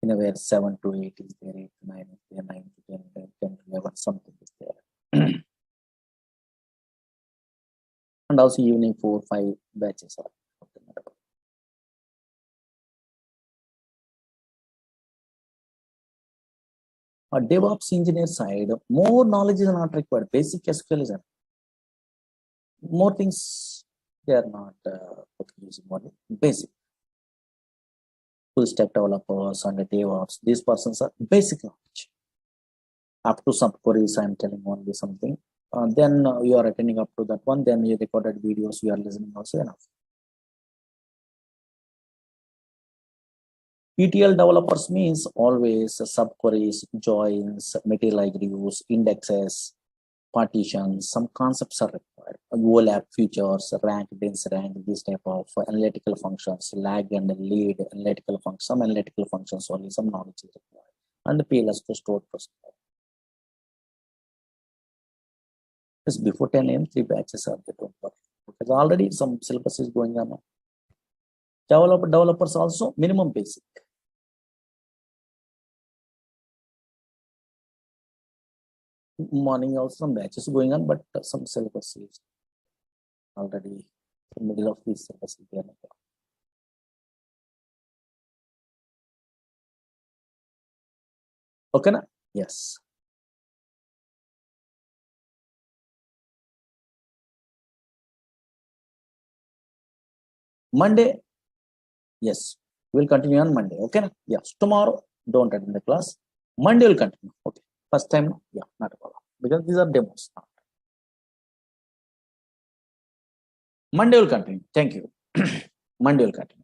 In a way 7 to 8 is there, 8 to 9 is there, 9 to 10, 10 to 11, something is there. And also evening 4 5 batches are a DevOps engineer side, more knowledge is not required. Basic SQL is enough. More things they are not using more basic. Full stack developers and the DevOps, these persons are basic knowledge. Up to some queries, I'm telling only something. Then you are attending up to that one, then you recorded videos, you are listening also enough. ETL developers means always subqueries, joins, material reviews, indexes, partitions, some concepts are required. Overlap features, rank, dense rank, this type of analytical functions, lag and lead analytical functions, some analytical functions only, some knowledge is required. And the PLS to store procedure. Just before 10 a.m., 3 batches are there. Don't worry. Because already some syllabus is going on. Developers also minimum basic. Morning also some batches going on, but some syllabus is already in the middle of this syllabus. Okay, na? Yes. Monday, yes, we'll continue on Monday. Okay, na? Yes. Tomorrow, don't attend the class. Monday will continue. Okay. First time, yeah, not a problem. Because these are demos. Monday will continue. Thank you. Monday will continue.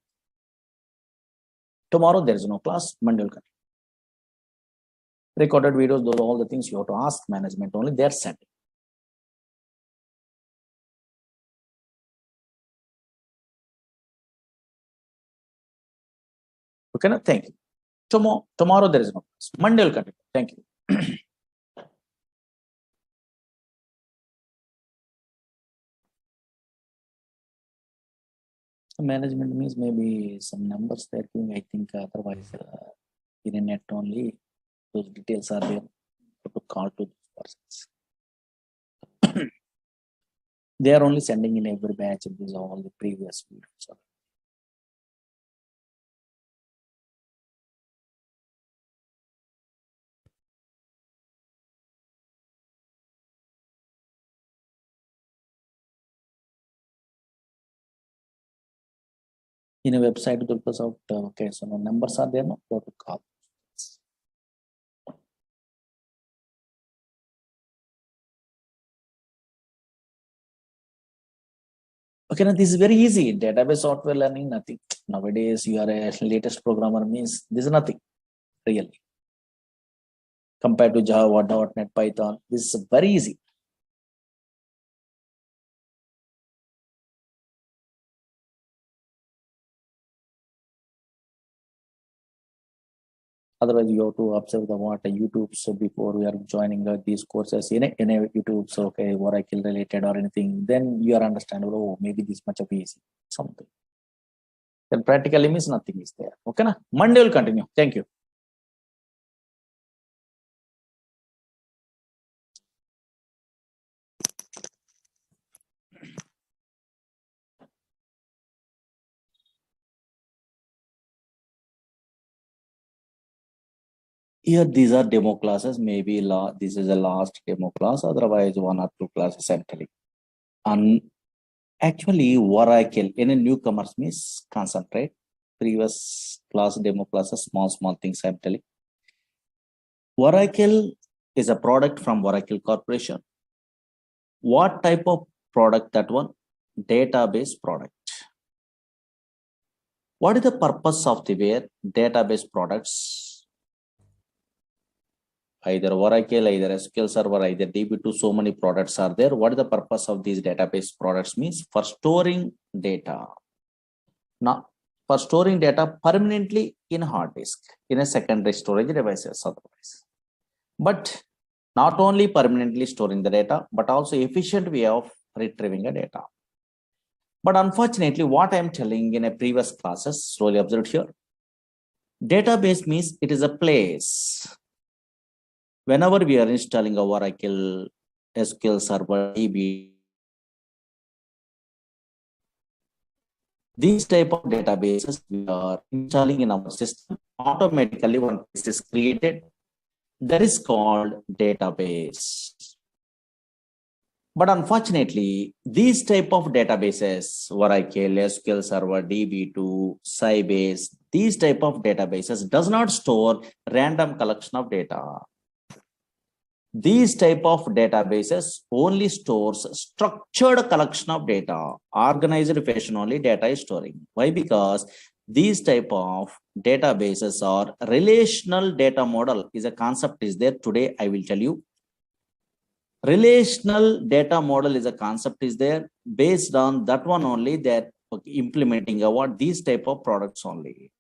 Tomorrow there is no class. Monday will continue. Recorded videos, those are all the things you have to ask management only. They are sent. Okay, na? Thank you. Tomorrow there is no class. Monday will continue. Thank you. Management means maybe some numbers they're giving. I think otherwise in a net only those details are there to call to those persons. They are only sending in every batch of these all the previous videos. In a website, Durga okay, so no numbers are there, no, you have to call. Okay, now this is very easy. Database software learning, nothing. Nowadays, you are a latest programmer means this is nothing really compared to Java, .NET, Python. This is very easy. Otherwise, you have to observe the what YouTube. So before we are joining these courses in a YouTube, so okay, Oracle related or anything, then you are understandable. Oh, maybe this much of easy something. Then practically means nothing is there. Okay, na? Monday will continue. Thank you. Here, these are demo classes. Maybe this is the last demo class. Otherwise, 1 or 2 classes I'm telling. And actually, Oracle in a newcomers means concentrate. Previous class demo classes, small things I'm telling. Oracle is a product from Oracle Corporation. What type of product that one? Database product. What is the purpose of the database products? Either Oracle, either SQL Server, either DB2, so many products are there. What is the purpose of these database products? Means for storing data. Now, for storing data permanently in hard disk, in a secondary storage devices otherwise. But not only permanently storing the data, but also efficient way of retrieving the data. But unfortunately, what I'm telling in a previous classes, slowly observed here, database means it is a place. Whenever we are installing a Oracle, SQL Server, DB, these type of databases we are installing in our system, automatically one place is created. That is called database. But unfortunately, these type of databases, Oracle, SQL Server, DB2, Sybase, these type of databases does not store random collection of data. These type of databases only stores structured collection of data, organized fashion only data is storing. Why? Because these type of databases are relational data model is a concept is there. Today, I will tell you. Relational data model is a concept is there. Based on that one only, that implementing what these type of products only.